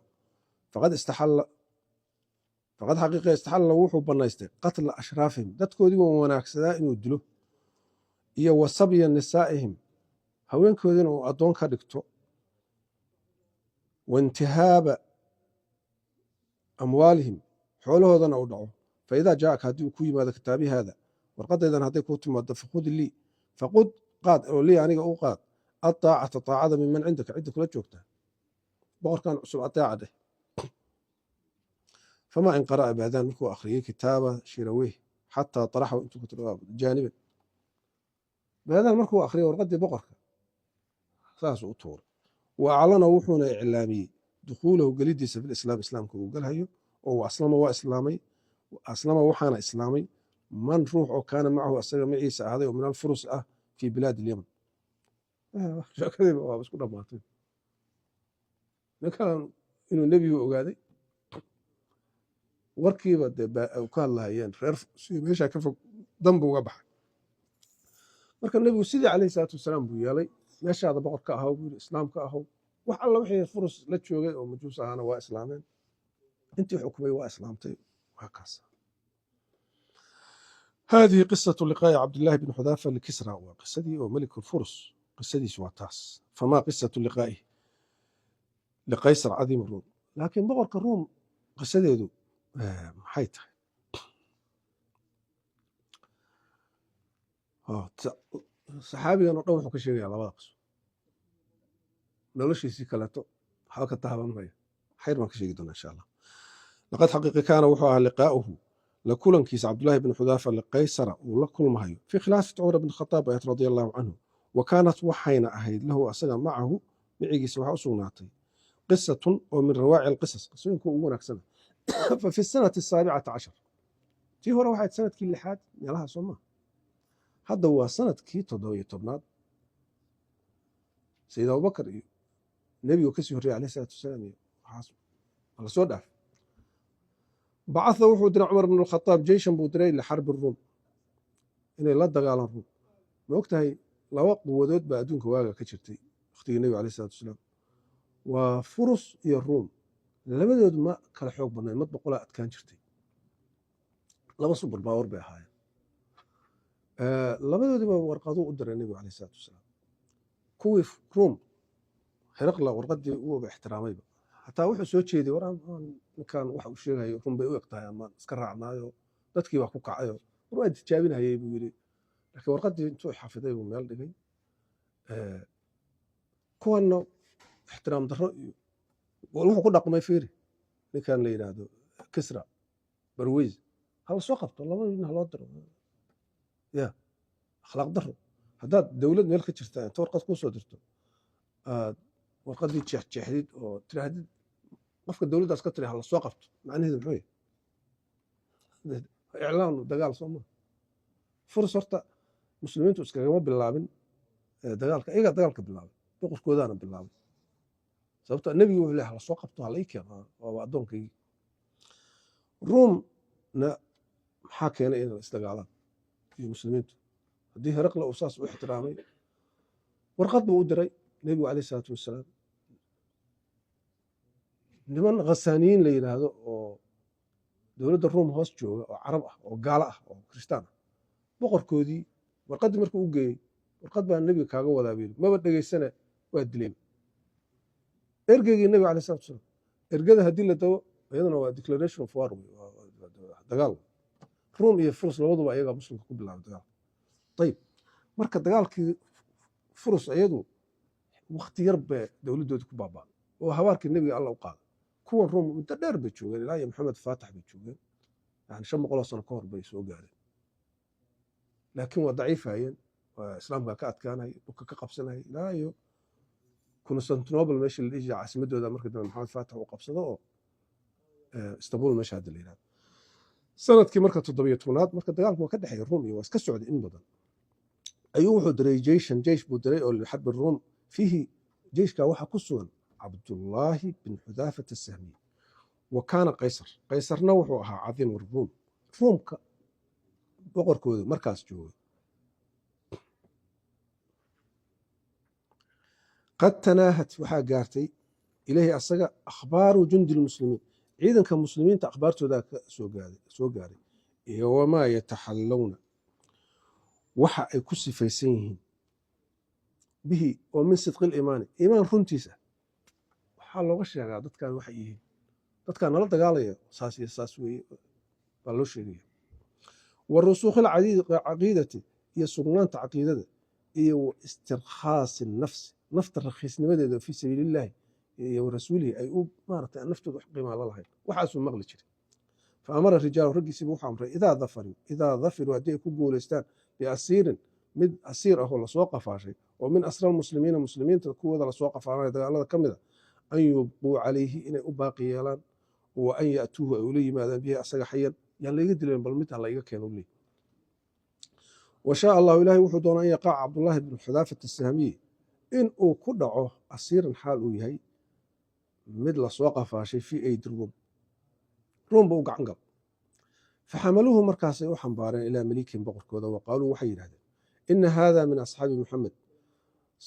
faqad xaqiiqa istaxalla wuxuu bannaystay qatla ashraafihim dadkoodii waa wanaagsadaa inuu dilo iyo wa sabya nisaa'ihim haweenkoodiina uu addoon ka dhigto waintihaaba amwaalihim xoolahoodana uu dhaco faidaa jaa'aka haddii uu ku yimaado kitaabii haada warqadaydan hadday kuu timaado faqud qaad oo lii aniga u qaad aطaacata طaacada minman cindaka cidda kula joogtaa boqorkan cusub aطaaca dheh famaa in qara'a baadaan markuu akhriyey kitaaba shiraweyh xataa طaraxahu intuu ku jaaniban baadaan markuu akhriyey warqaddii boqorka saasuu u tuuray wa aclana wuxuuna iclaamiyey dukhuulahu gelidiisa fi lislaam islaamka uu galhayo oo aslama waxaana islaamay man ruux oo kaana macahu asaga maciisa ahday oo min alfurus ah fii bilaadi ilyaman sheekadiiba waaba isku dhammaatay ninkan inuu nebigu ogaaday warkiiba dee ka hadlahayeen reer sidii meeshaa ka fog danbu uga baxay marka nebigu sidii calayhi salaatu wasalaam buu yeelay meeshaada boqor ka ahaw buu yidhi islaam ka ahaw wax alla wixii furus la joogay oo majuus ahaana waa islaameen intii xukumay waa islaamtay waa kaas هذه قصة لقاء عبد الله بن حذافة لكسرى وقصدي وملك الفرس قصدي سواتاس فما قصة لقائه لقيصر عظيم الروم لكن بغرق الروم قصدي دو حيته صحابي أنا روح كشيء على واقص لو شيء سكلته حركة تهران هي خير ما كشيء دون إن شاء الله لقد حقيقة كان وحوها لقاؤه لكل كيس عبد الله بن حذافة لقيصر ولكل مهيو في خلافة عمر بن الخطاب رضي الله عنه وكانت وحينا أهيد له أسجا معه معيس وحصوناتي قصة ومن رواعي القصص قصة يكون أكسنة ففي السنة 17 في هو واحد سنة كل حاد يلاها صمة هذا هو سنة كي تضوي تبناد سيد أبو بكر نبي وكسي هري عليه الصلاة والسلام حاسب الله سودف بعث وحود عمر بن الخطاب جيشا بودري لحرب الروم إنه لا دغال الروم ما وقتها لو قوودود بأدونك واقع كجرتي اختي النبي عليه الصلاة والسلام وفرس iyo الروم labadoodu ma kala xoog badnayn mid boqol adkaan jirtay laba super power bay ahaayeen labadooduba warqado u diray nabiga calayhi salaatu wasalaam kuwii room xiraqla warqadii uu ixtiraamayba hataa wuxuu soo jeeday waraan ninkan waxa uu sheegayo run bay u egtahay ama iska raacnaayo dadkii wax ku kacayo waa tijaabinayay buu yiri laakiin warqadii intuu xafiday uu meel dhigay kuwana ixtiraam darro iyo wuxuu ku dhaqmay fiiri ninkan la yiraahdo Kisra Barwiz hal soo qabto laba nin hal diro ya akhlaaq darro haddaad dawlad meel ka jirta inta warqad ku soo dirto warqadii jeexjeexdid oo tirahdid qofka dawladdaas ka tiri hal soo qabto macnaheedu muxuu yahay iclaan dagaal Soomaa furs horta muslimiintu iskagama bilaabin dagaalka iyagaa dagaalka bilaabay boqorkoodaana bilaabay sababto nebigu wuxuu leeyahay hala soo qabto hala ii keeno waa addoonkaygii ruumna maxaa keenay inay isdagaalaan iyo muslimiintu haddii heraqle uu saas u ixtiraamay warqad buu u diray nebigu calayh isalaatu wassalaam niman khasaaniyiin la yidhaahdo oo dowladda ruum hoos jooga oo carab ah oo gaalo ah oo kiristaan ah boqorkoodii warqaddii markuu u geeyey warqad baa nebiga kaaga wadaa buu yidhi maba dhegaysane waa dileen ergeygii nebiga calayh salatu wasalam ergada haddii la dawo iyaduna waa declaration of war dagaal ruum iyo furus labaduba iyagaa muslimka ku bilaabay dagaal ayib marka dagaalkii furus iyadu wakti yar bay dowladdoodi ku baaba'day oo habaarkii nebiga alla u qaaday kuwan ruum muddo dheer bay joogeen ilaa iyo maxamed faatax bay joogeen yani 500 sano ka hor bay soo gaareen laakiin waa daciifayeen waa islaamka ka adkaanay dhulka ka qabsanay ilaa iyo Constantinople meesha la dhihi caasimadooda markii dambe maxamed faatax uu qabsado oo Istanbul meesha hadda la yiraahdo sanadkii marka 17aad marka dagaalku waa ka dhaxay ruum iyo waa iska socday in badan ayuu wuxuu diray jeysh buu diray oo xarb ruum fihi jeyshka waxa ku sugan cabdullaahi bin xudaafat asahmi wa kaana qaysarna wuxuu ahaa cadiim ruum ruumka boqorkooda markaas joogay qad tanaahat waxaa gaartay ilayhi asaga akhbaaru jundi lmuslimiin ciidanka muslimiinta akhbaartooda ka soo gaaray iyo wamaa yataxallawna waxa ay ku sifaysan yihiin bihi oo min sidqi liimaani iimaan runtiisa waxaa looga sheegaa dadkan waxay yihiin dadkan nala dagaalaya saas iyo saas weeye baa loo sheegaya wa rusuukhi lcaqiidati iyo sugnaanta caqiidada iyo wa istirkhaasi nafsi nafta rakhiisnimadeeda fii sabiilillaahi iyo rasuulihi ay u maaragtay naftooda wax qiimaa la lahayn waxaasuu maqli jiray fa amara rijaalu raggiisiiba wuxuu amray idaa dafiruu haddii ay ku guulaystaan biasiirin mid asiir ahoo lasoo qafaashay oo min asra muslimiina muslimiinta kuwooda lasoo qafaanaya dagaalada ka mida an yubquu calayhi inay u baaqi yeelaan wa an ya'tuuhu ay ula yimaadaan bihi asaga xayan yaan layga dileen bal mid ha layga keeno leey wa shaa allahu ilaahay wuxuu doonaa an yaqaca cabdullaahi bn xudaafat asahmiyi in uu ku dhaco asiiran xaal uu yahay mid lasoo qafaashay fii aydi ruumba u gacan gal faxamaluuhu markaasay u xambaareen ilaa malikin boqorkooda wa qaaluu waxay yidhahdeen ina haada min asxaabi muxamed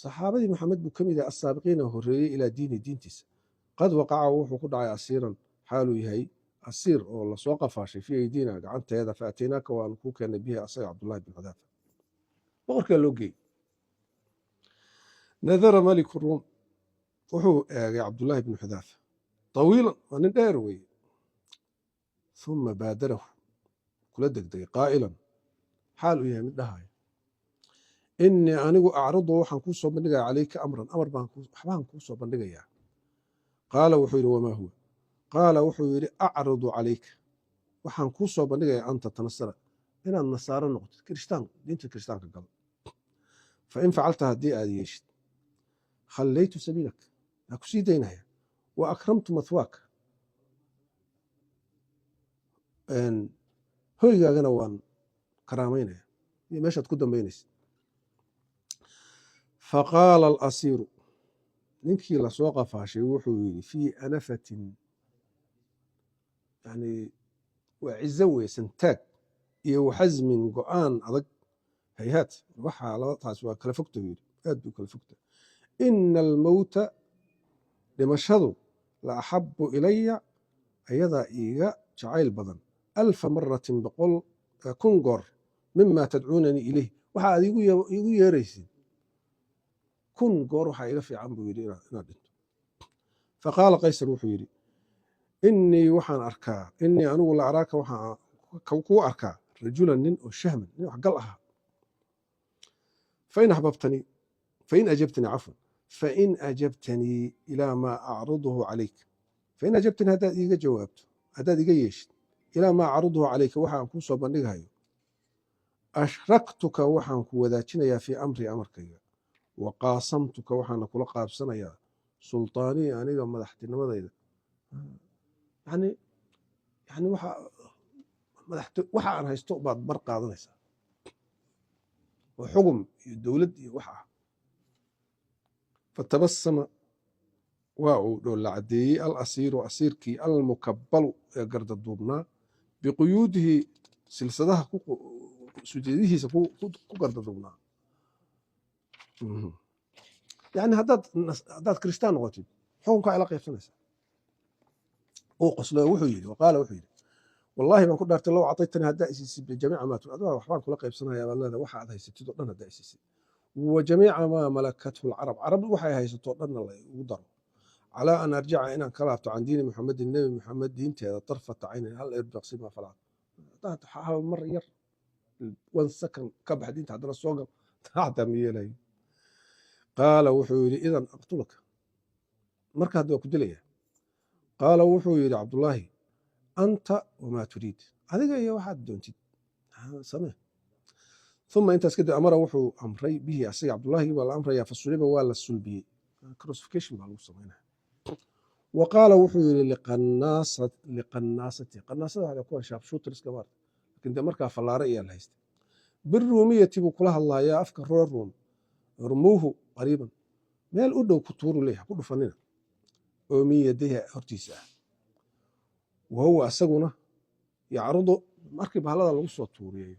saxaabadii maxamed buu ka mid yahay assaabiqiina horreeyey ilaa diini diintiisa qad waqaca wuxuu ku dhacay asiiran xaaluu yahay asiir oo lasoo qafaashay fii aydiina gacanteeda fa ataynaaka waanu kuu keennay bihi asaga cabdullahi bin xudaafa boqorkaa loo geeyey nadara maliku ruum wuxuu eegay cabdullaahi bin xudaafa tawiilan waa nin dheer weeye uma baadarahu kula degdegay qaa'ilan xaal uu yahay mid dhahaya inii anigu acridu waxaan kuu soo bandhigaya calayka amran waxbaan kuu soo bandhigayaa qaala wuxuu yidhi wamaa huwa qaala wuxuu yidhi acridu calayka waxaan kuu soo bandhigayaa an tatanasara inaad nasaaro noqotid kirishtaan diinta kirishtaanka gal fain facalta haddii aad yeeshid khallaytu sabiilak waa ku sii daynaya wa akramtu mathwaaka hoygaagana waan karaamaynaya iyo meeshaad ku dambaynaysa faqaala alasiiru ninkii lasoo qafaashay wuxuu yidhi fii anafatin yani waa cizo weye santaag iyo waxasmin go-aan adag hayhaat waxaa labataas waa kala fogta yidhi aad buu kala fogta ina almowta dhimashadu la axabu ilaya ayadaa iiga jacayl badan 1000 maratin 100 goor mima tadcuunanii ilayh waxa aad iigu yeeraysid 1000 goor waxaa iga fiican buu yidhi inaad dhinto faqaala qaysar wuxuu yidhi inii anigu la araaka waxaan kuu arkaa rajulan nin oo shahman nin wax gal ahaa fain ajabtanii ilaa maa acriduhu calayk fain ajabtanii haddaad iiga jawaabto haddaad iga yeeshid ilaa maa acriduhu calayka waxaan kuu soo bandhigayo ashraktuka waxaan ku wadaajinayaa fii amri amarkayga wa qaasamtuka waxaana kula qaabsanayaa sulطaanii aniga madaxtinimadayda yani waxa aan haysto baad bar qaadanaysaa oo xugum iyo dowlad iyo wax ah fatabasama waa uu dhoolla caddeeyey alasiiru asiirkii almukabbalu ee gardaduubnaa biquyuudihi silsadaha sujeedihiisa ku gardaduubnaa. yani haddaad kristaan noqotid xukunkaa ila qaybsanaysa. uu qoslo wuxuu yidhi waqaala wuxuu yidhi wallahi baan ku dhaartay low cadaytani haddaa isiisid bijamiica maa adiga waxbaan kula qaybsanaya baad leedahay waxa aad haysatid oo dhan haddaa isiisid wa jamiica maa malakathu lcarab carab waxay haysatoo dhanna la ugu daro calaa an arjica inaan ka laabto can diini muxamedin nebi muxamed diinteeda tarfata caynin hal erbaqsi maa falaad haddaad hal mar yar 1 second ka bax diinta haddana soo gal xataa ma yeelayo. qaala wuxuu yidhi idan aqtulaka marka hadda waa ku dilaya. qaala wuxuu yidhi cabdullaahi anta wamaa turiid adiga iyo waxaad doontid samee. uma intaas kadib amara wuxuu amray bihi asaga cabdullaahi baa la amraya fasuliba waa la sulbiyey crucifixion baa lagu samaynaya. wa qaala wuxuu yidhi liqanaasati qanaasada waxaa kuwa shaabshuutriska maarta lakin dee markaa fallaare iyaa la haystay biruumiyati buu kula hadlayaa afka reer ruum rumuuhu qariiban meel u dhow ku tuuru leeyahay ku dhufanina oo min yadayha hortiisa ah. wa huwa asaguna yacrudu markii bahalada lagu soo tuuriyayo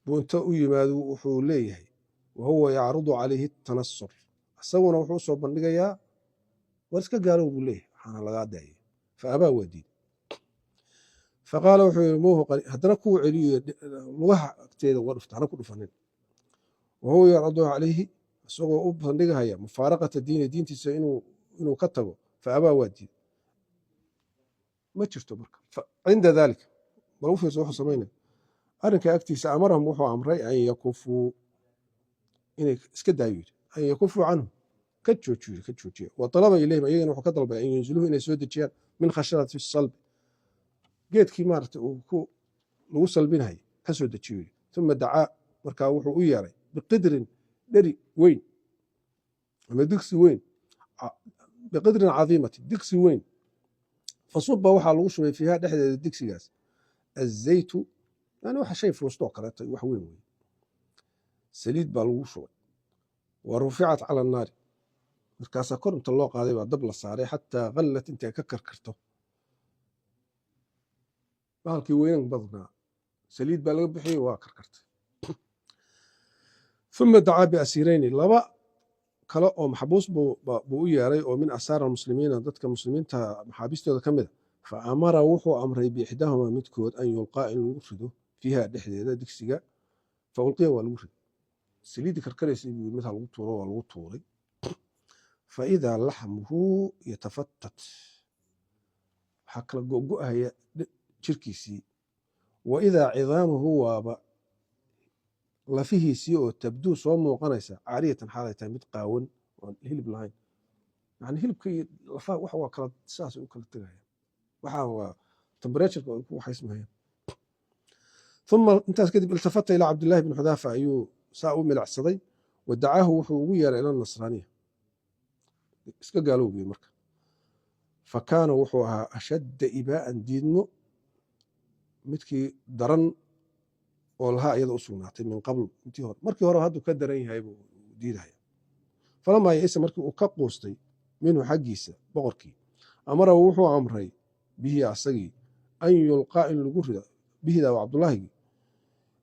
buu inta u yimaado wuxuu leeyahay wa huwa yacrudu calayhi tanasur asaguna wuxuu usoo bandhigayaa war iska gaalow buu leeyahay waxaana lagaa daayay fa abaa waa diiday. faqaala wuxuu yidhi muuhu haddana kuu celiyo lugaha agteeda uga dhufta hana ku dhufanin. wa huwa yacrudu calayhi isagoo u bandhigahaya mufaaraqata diini diintiisa inuu ka tago fa abaa waa diiday. ma jirto marka cinda dalika bal u fiirso wuxuu samaynaya arrinka agtiisa amarahum wuxuu amray an yakufuu inay iska daayo yidhi an yakufuu canhu ka joojiyo ka joojiya. wa talaba ilayhim ayagana wuxuu ka dalbay an yunziluuhu inay soo dejiyaan min khasharati salbi geedkii maaragtay lagu salbinayay ka soo dejiyo yidhi. uma dacaa markaa wuxuu u yeeray biqidrin dheri weyn ama digsi weyn biqidrin cadiimati digsi weyn fasuba waxaa lagu shubay fiiha dhexdeeda digsigaas azaytu yani waxa shay fuustoo kaleeto wax weyn wey saliid baa lagu shubay wa ruficat cala annaari markaasaa kor inta loo qaaday baa dab la saaray xataa kallat intay ka karkarto bahalkii weynan badnaa saliid baa laga bixiyey waa karkartay. uma dacaa biasiirayni laba kale oo maxbuus buu u yeeray oo min asaara muslimiina dadka muslimiinta maxaabiistooda ka mida fa amara wuxuu amray biixdaahumaa midkood an yulqaa in lagu rido fiiha dhexdeeda digsiga fa ulqiya waa lagu riday saliiddii karkaraysay buu mid ha lagu tuuro waa lagu tuuray. fa idaa laxmuhu yatafatat waxaa kala go'go'ahaya jirkiisii wa idaa cidaamuhu waaba lafihiisii oo tabduu soo muuqanaysa caariyatan xaalay tahay mid qaawan oon hilib lahayn yani hilibka iyo lafaha wax waa kala saas u kala tegayaan waxaa waa temperatureka ay ku waxaysmayaan. uma intaas kadib iltafata ilaa cabdillahi bn xudaafa ayuu saa u milacsaday wa dacaahu wuxuu ugu yeeray ila nasraaniya iska gaalowbiye marka. fa kaana wuxuu ahaa ashadda ibaa'an diidmo midkii daran oo lahaa iyada u sugnaatay min qabl intii hore markii hore hadduu ka daran yahay buu diidaya. falamaa yaisa markii uu ka quustay minhu xaggiisa boqorkii amara wuxuu amray bihi asagii an yulqaa in lagu rido bihida cabdullaahigii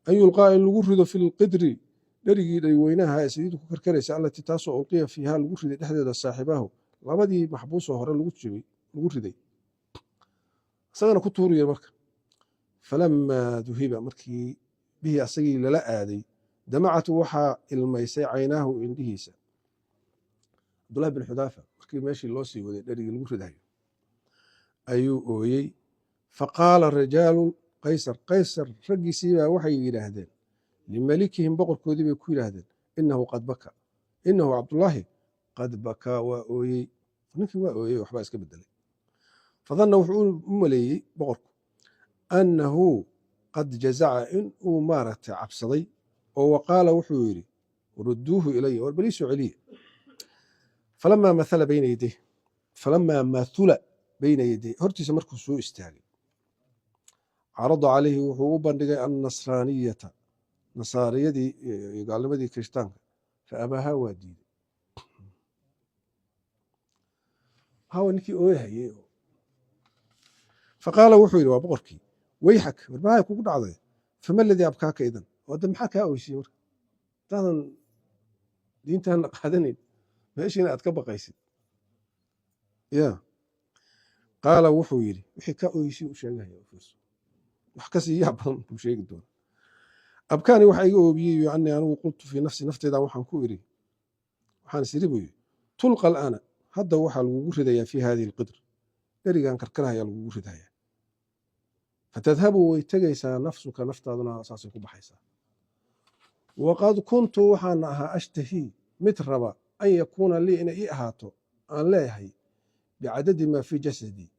an yulqaa in lagu rido fi lqidri dherigii dhayweynaha ee saliiddu ku karkaraysa allatii taasoo ulqiya fiiha lagu riday dhexdeeda saaxibaahu labadii maxbuusoo hore lagu riday isagana ku tuuriya marka. falamaa duhiba markii bihi asagii lala aaday damacatu waxaa ilmaysay caynaahu indhihiisa. cabdullahi bin xudaafa markii meeshii loo sii waday dherigii lagu ridayo ayuu ooyey. faqaala rijaalu qaysar raggiisiibaa waxay yidhaahdeen limalikihim boqorkoodii bay ku yidhaahdeen inahu cabdullaahi qad bakaa waa ooyey ninkii waa ooyey waxbaa iska bedelay. fadanna wuxuu u maleeyey boqorku annahu qad jazaca in uu maaragtay cabsaday oo waqaala wuxuu yidhi rudduuhu ilaya war balii soo celiye. falamaa mathula bayna yaday hortiisa markuu soo istaagay carada calayhi wuxuu u bandhigay annasraaniyata nasaariyadii iyo gaalnimadii kirishtaanka fa abaahaa waa diiday. hawa ninkii ooyahayey faqaala wuxuu yidhi waa boqorkii wayxak warbahay kugu dhacday fama ladii abkaaka idan oo da maxaa kaa oysiyey marka hadaadan diintaana qaadanayn meeshiina aad ka baqaysid ya qaala wuxuu yidhi wixii ka oysiyey u sheegahaya wax ka sii yaa badan buu sheegi doona abkaani waxaa iga oobiyey anii anigu qultu fii nafsi nafteydan waxaan ku idhi waxaan is iri buu yidhi tulqa al'aana hadda waxaa lagugu ridayaa fii hadihi alqidr dherigan karkarahayaa lagugu ridayaa fatadhabu way tegaysaa nafsuka naftaaduna saasay ku baxaysaa waqad kuntu waxaana ahaa ashtahii mid raba an yakuuna lii inay ii ahaato aan leeyahay bicadadi maa fii jasadii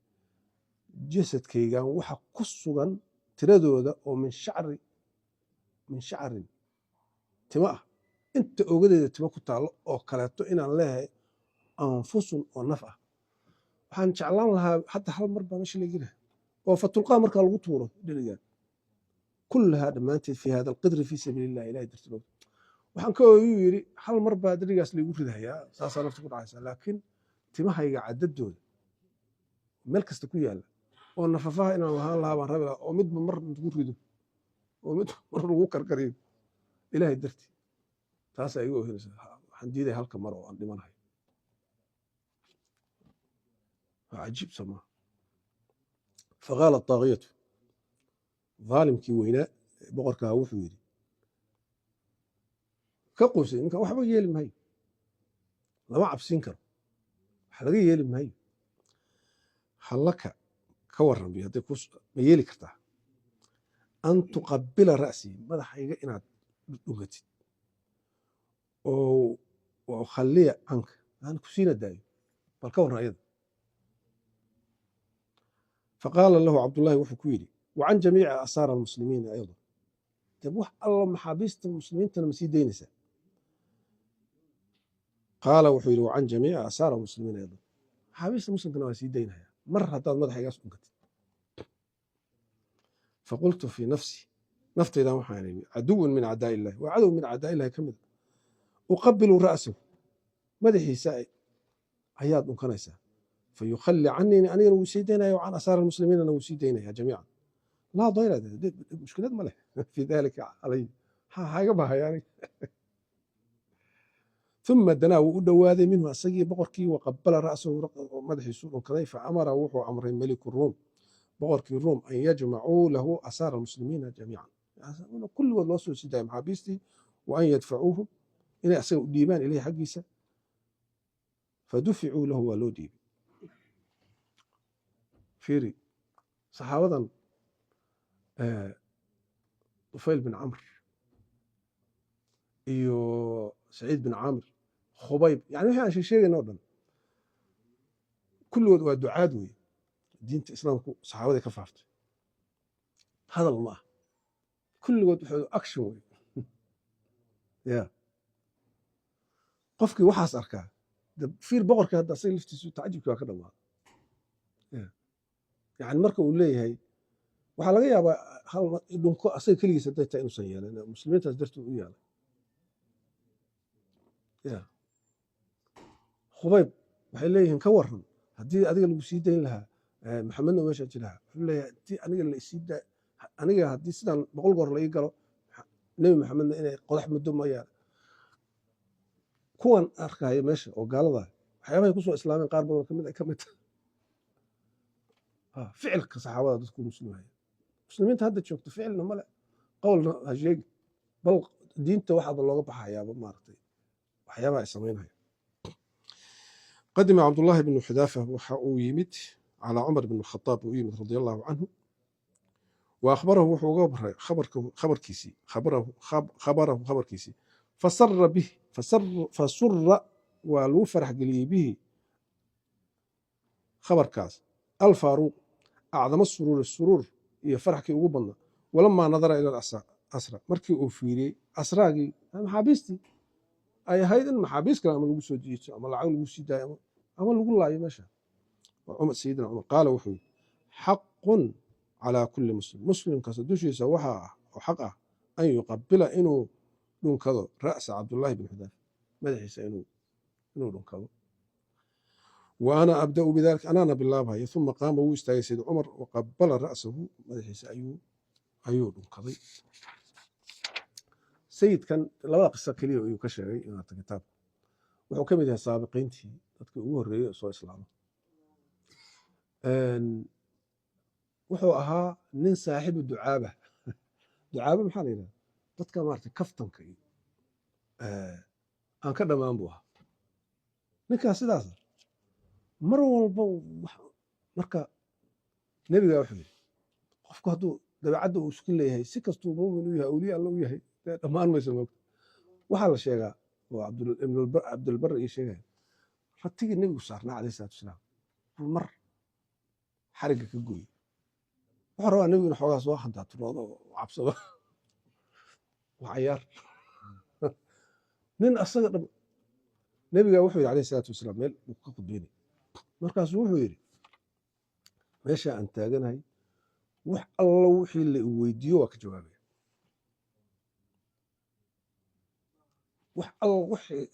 jasadkaygan waxa ku sugan tiradooda oo min shacrin timo ah inta ogadeeda timo ku taallo oo kaleeto inaan leeyahay anfusun oo naf ah waxaan jeclaan lahaa hadda hal mar baa meesha laga laha oo fatulqaa markaa lagu tuuro dherigan kullahaa dhammaanteed fii hada alqidri fii sabiili illah ilahay dartilood waxaan ka ooyuu yidhi hal mar baa dherigaas laygu ridahayaa saasaa nafta ku dhacaysaa laakiin timahayga cadadooda meel kasta ku yaalla oo nafafaha inaan lahaan lahaa baan rabi lahaa oo midba mar lagu rido oo midba mar lagu karkariyo ilahay dartii taasaa iga oohinaysa waxaan diidaya halka mar oo aan dhimanahay waa cajiib somaa faqaala taaqiyatu aalimkii weynaa boqorkaa wuxuu yidhi ka quusay ninkan waxba yeeli maayo lama cabsiin karo wax laga yeeli maayo hallaka ka warran bi hadday ma yeeli kartaa an tuqabila ra'sii madaxayga inaad dhugatid oo khalliya canka aan ku siina daayo bal ka warran ayada faqaala lahu cabdullaahi wuxuu ku yidhi wacan jamiici asaara almuslimiina ayda deb wax alla maxaabiista muslimiintana ma sii daynaysaa qaala wuxuu yidhi wacan jamiici asaara almuslimiina ayda maxaabiista muslimkana waa sii daynaya mar haddaad madaxaygaas dhunkatid faqultu fii nafsi naftaydan waxaan idhi caduwun min acdaa illahi waa cadow min acdaa illahi ka mida uqabilu ra'sahu madaxiisa ayaad dhunkanaysaa fayukhalli canii anigana wuu sii daynaya wacan asaara almuslimiinana wuu sii daynaya jamiican laa dayra mushkilad ma leh fii dalika calay haiga bahaya anig uma danaa wuu u dhowaaday minhu asagii boqorkii waqabala ra'sahu madaxiisuu dhunkaday faamara wuxuu amray meliku ruum boqorkii ruum an yajmacuu lahu asaara almuslimiina jamiican kulligood loo soo sii daaya maxaabiistii wa an yadfacuuhu inay asaga u dhiibaan ilayhi xaggiisa faduficuu lahu waa loo dhiibay fiiri saxaabadan طufayl bin camr iyo saciid bin caamir khubayb yani wixii aan sheegayna o dhan kulligood waa ducaad wey diinta islaamku saxaabaday ka faaftay hadal ma ah kulligood wuxuu action wey ya qofkii waxaas arkaa fiir boqorkii hadda asaga laftiisu tacajubkii waa ka dhamaaday yani marka uu leeyahay waxaa laga yaabaa hal dhunko asaga keligiis hadday tahay inuusan yeelan muslimiintaas dartood u yeelay ya khubayb waxay leeyihiin ka waran haddii adiga lagu sii dayn lahaa maxamedna meesha jilaha wuxuu leeyahay haddii aniga laisii daa aniga haddii sidaan 100 goor la ii galo nebi maxamedna inay qodax muddo mayaan kuwan arkaya meesha oo gaalada waxyaabahay kusoo islaameen qaar badan ka mid ficilka saxaabada dadku muslimaya muslimiinta hadda joogto ficilna male qowlna ha sheegi bal diinta waxaaba looga baxayaaba maaragtay waxyaabaha ay samaynaya qadima cabdullaahi bnu xudaafa waxa uu yimid calaa cumar bn khadaab uu yimid radia allahu canhu wa akhbarahu wuxuu uga baray khabarkiisii fasara bih fasura waa lagu farax geliyey bihi khabarkaas alfaaruuq acdama suruur iyo faraxkii ugu badnaa walamaa nadara ila asra markii uu fiiriyey asraagii maxaabiistii ay ahayd in maxaabiis kale ama lagu soo jiito ama lacag lagu sii daayo ama lagu laayo meesha sayidina cumar qaala wuxuu yidhi xaqun calaa kulli muslim muslimkasta dushiisa waxaa ah oo xaq ah an yuqabila inuu dhunkado ra'sa cabdullaahi bin xudaafa madaxiisa inuu dhunkado وأنا أبدأ بذلك أنا بالله ثم قام ويستاغي سيد عمر وقبل رأسه مدحيس أيوه قضي سيد كان لبدا قصة كلية أيوه كشغي إنه كتاب wuxuu ka mid yahay saabiqiintii dadkii ugu horreeyey oo soo islaama wuxuu ahaa nin saaxiibu ducaaba ducaaba maxaa la yidhahda dadka maaragtay kaftanka iyo aan ka dhammaan buu ahaa ninkaas sidaasa mar walba marka nebigaa wuxuu yidhi qofku hadduu dabeecadda uu isku leeyahay si kastuu muumin u yahay awliya alla u yahay dee dhammaan mayso moogta waxaa la sheegaa oo cabdulbar iyo sheegaya ratigii nebigu saarnaa calayhi salaatu wasalaam buu mar xarigga ka gooyey wuxuu rabaa nebigu in xoogaa soo handaaturoado oo cabsado waa cayaar nin asaga dhab nebigaa wuxuu yidhi calayhi salaatu wasalaam meel uu ka khudbeynay markaasuu wuxuu yidhi meesha aan taaganahay wax alla wixii la i weydiiyo waa ka jawaabaya wax alla wixii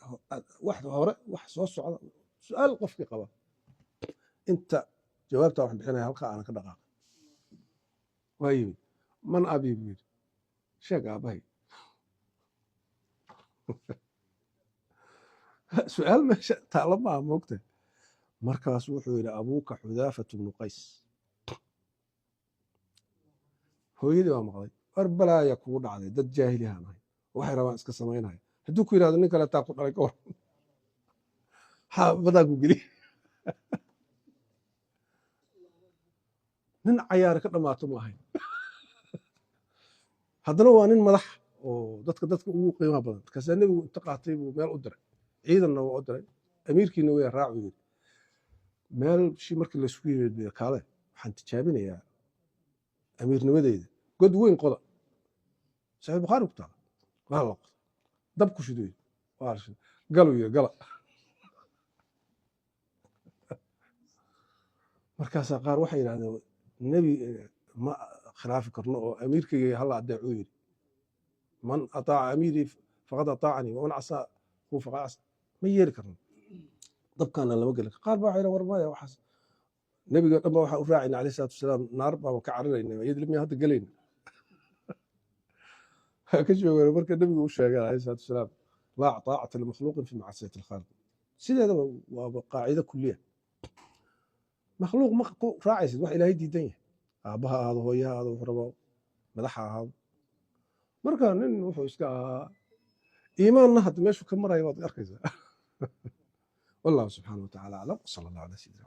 wax hore wax soo socda su-aal qofkii qaba inta jawaabta waxaan bixinaya halkaa aanan ka dhaqaaqin waa yimid man abii buu yidhi sheeg aabbahay su-aal meesha taala maaha moogta markaas wuxuu yidhi abuuka xudaafatu bnu qays hooyadii waa maqday war balaaya kugu dhacday dad jaahilihaan ahay waxay rabaan iska samaynaya hadduu ku yidhahdo nin kale taa ku dhalay ka war badaa ku geli nin cayaari ka dhammaato ma ahayn haddana waa nin madax oo dadka ugu qiimaha badan markaasaa nebigu inta qaatay buu meel u diray ciidanna waa u diray amiirkiina waa raacu yidhi meel shii markii laysku yimid kaale waxaan tijaabinayaa amiirnimadeyda god weyn qoda saxiix bukhaari ku taala waa la qoda dab ku shidoy waa galuu yidhi gala markaasaa qaar waxay yidhahdeen nebi ma khilaafi karno oo amiirkayga halla adeecuu yidhi man ataaca amiirii faqad ataacanii waman casaa huu faqad casa ma yeeli karno dabkaana lama geli qaar baa waxay yidhahdeen war maya waxaas nebiga dhan ba waxaa u raacayna calayhi salaatu wasalaam naar baaba ka carinayna iyadii miyaa hadda gelayna ka joogaan marka nebigu u sheegay calayhi salaatu wasalaam laa taacata limakhluuqin fi macsiyati alkhaaliq sideedaba waaba qaacido kuliya makhluuq ma ku raacaysid wax ilaahay diidan yahay aabbaha ahaado hooyaha ahaado wuxuu rabo madaxa ahaado marka nin wuxuu iska ahaa iimaanna hadda meeshuu ka maraya waad arkaysaa wallahu subxaana wa tacaala aclam sala allahu ala sayidina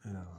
maxamed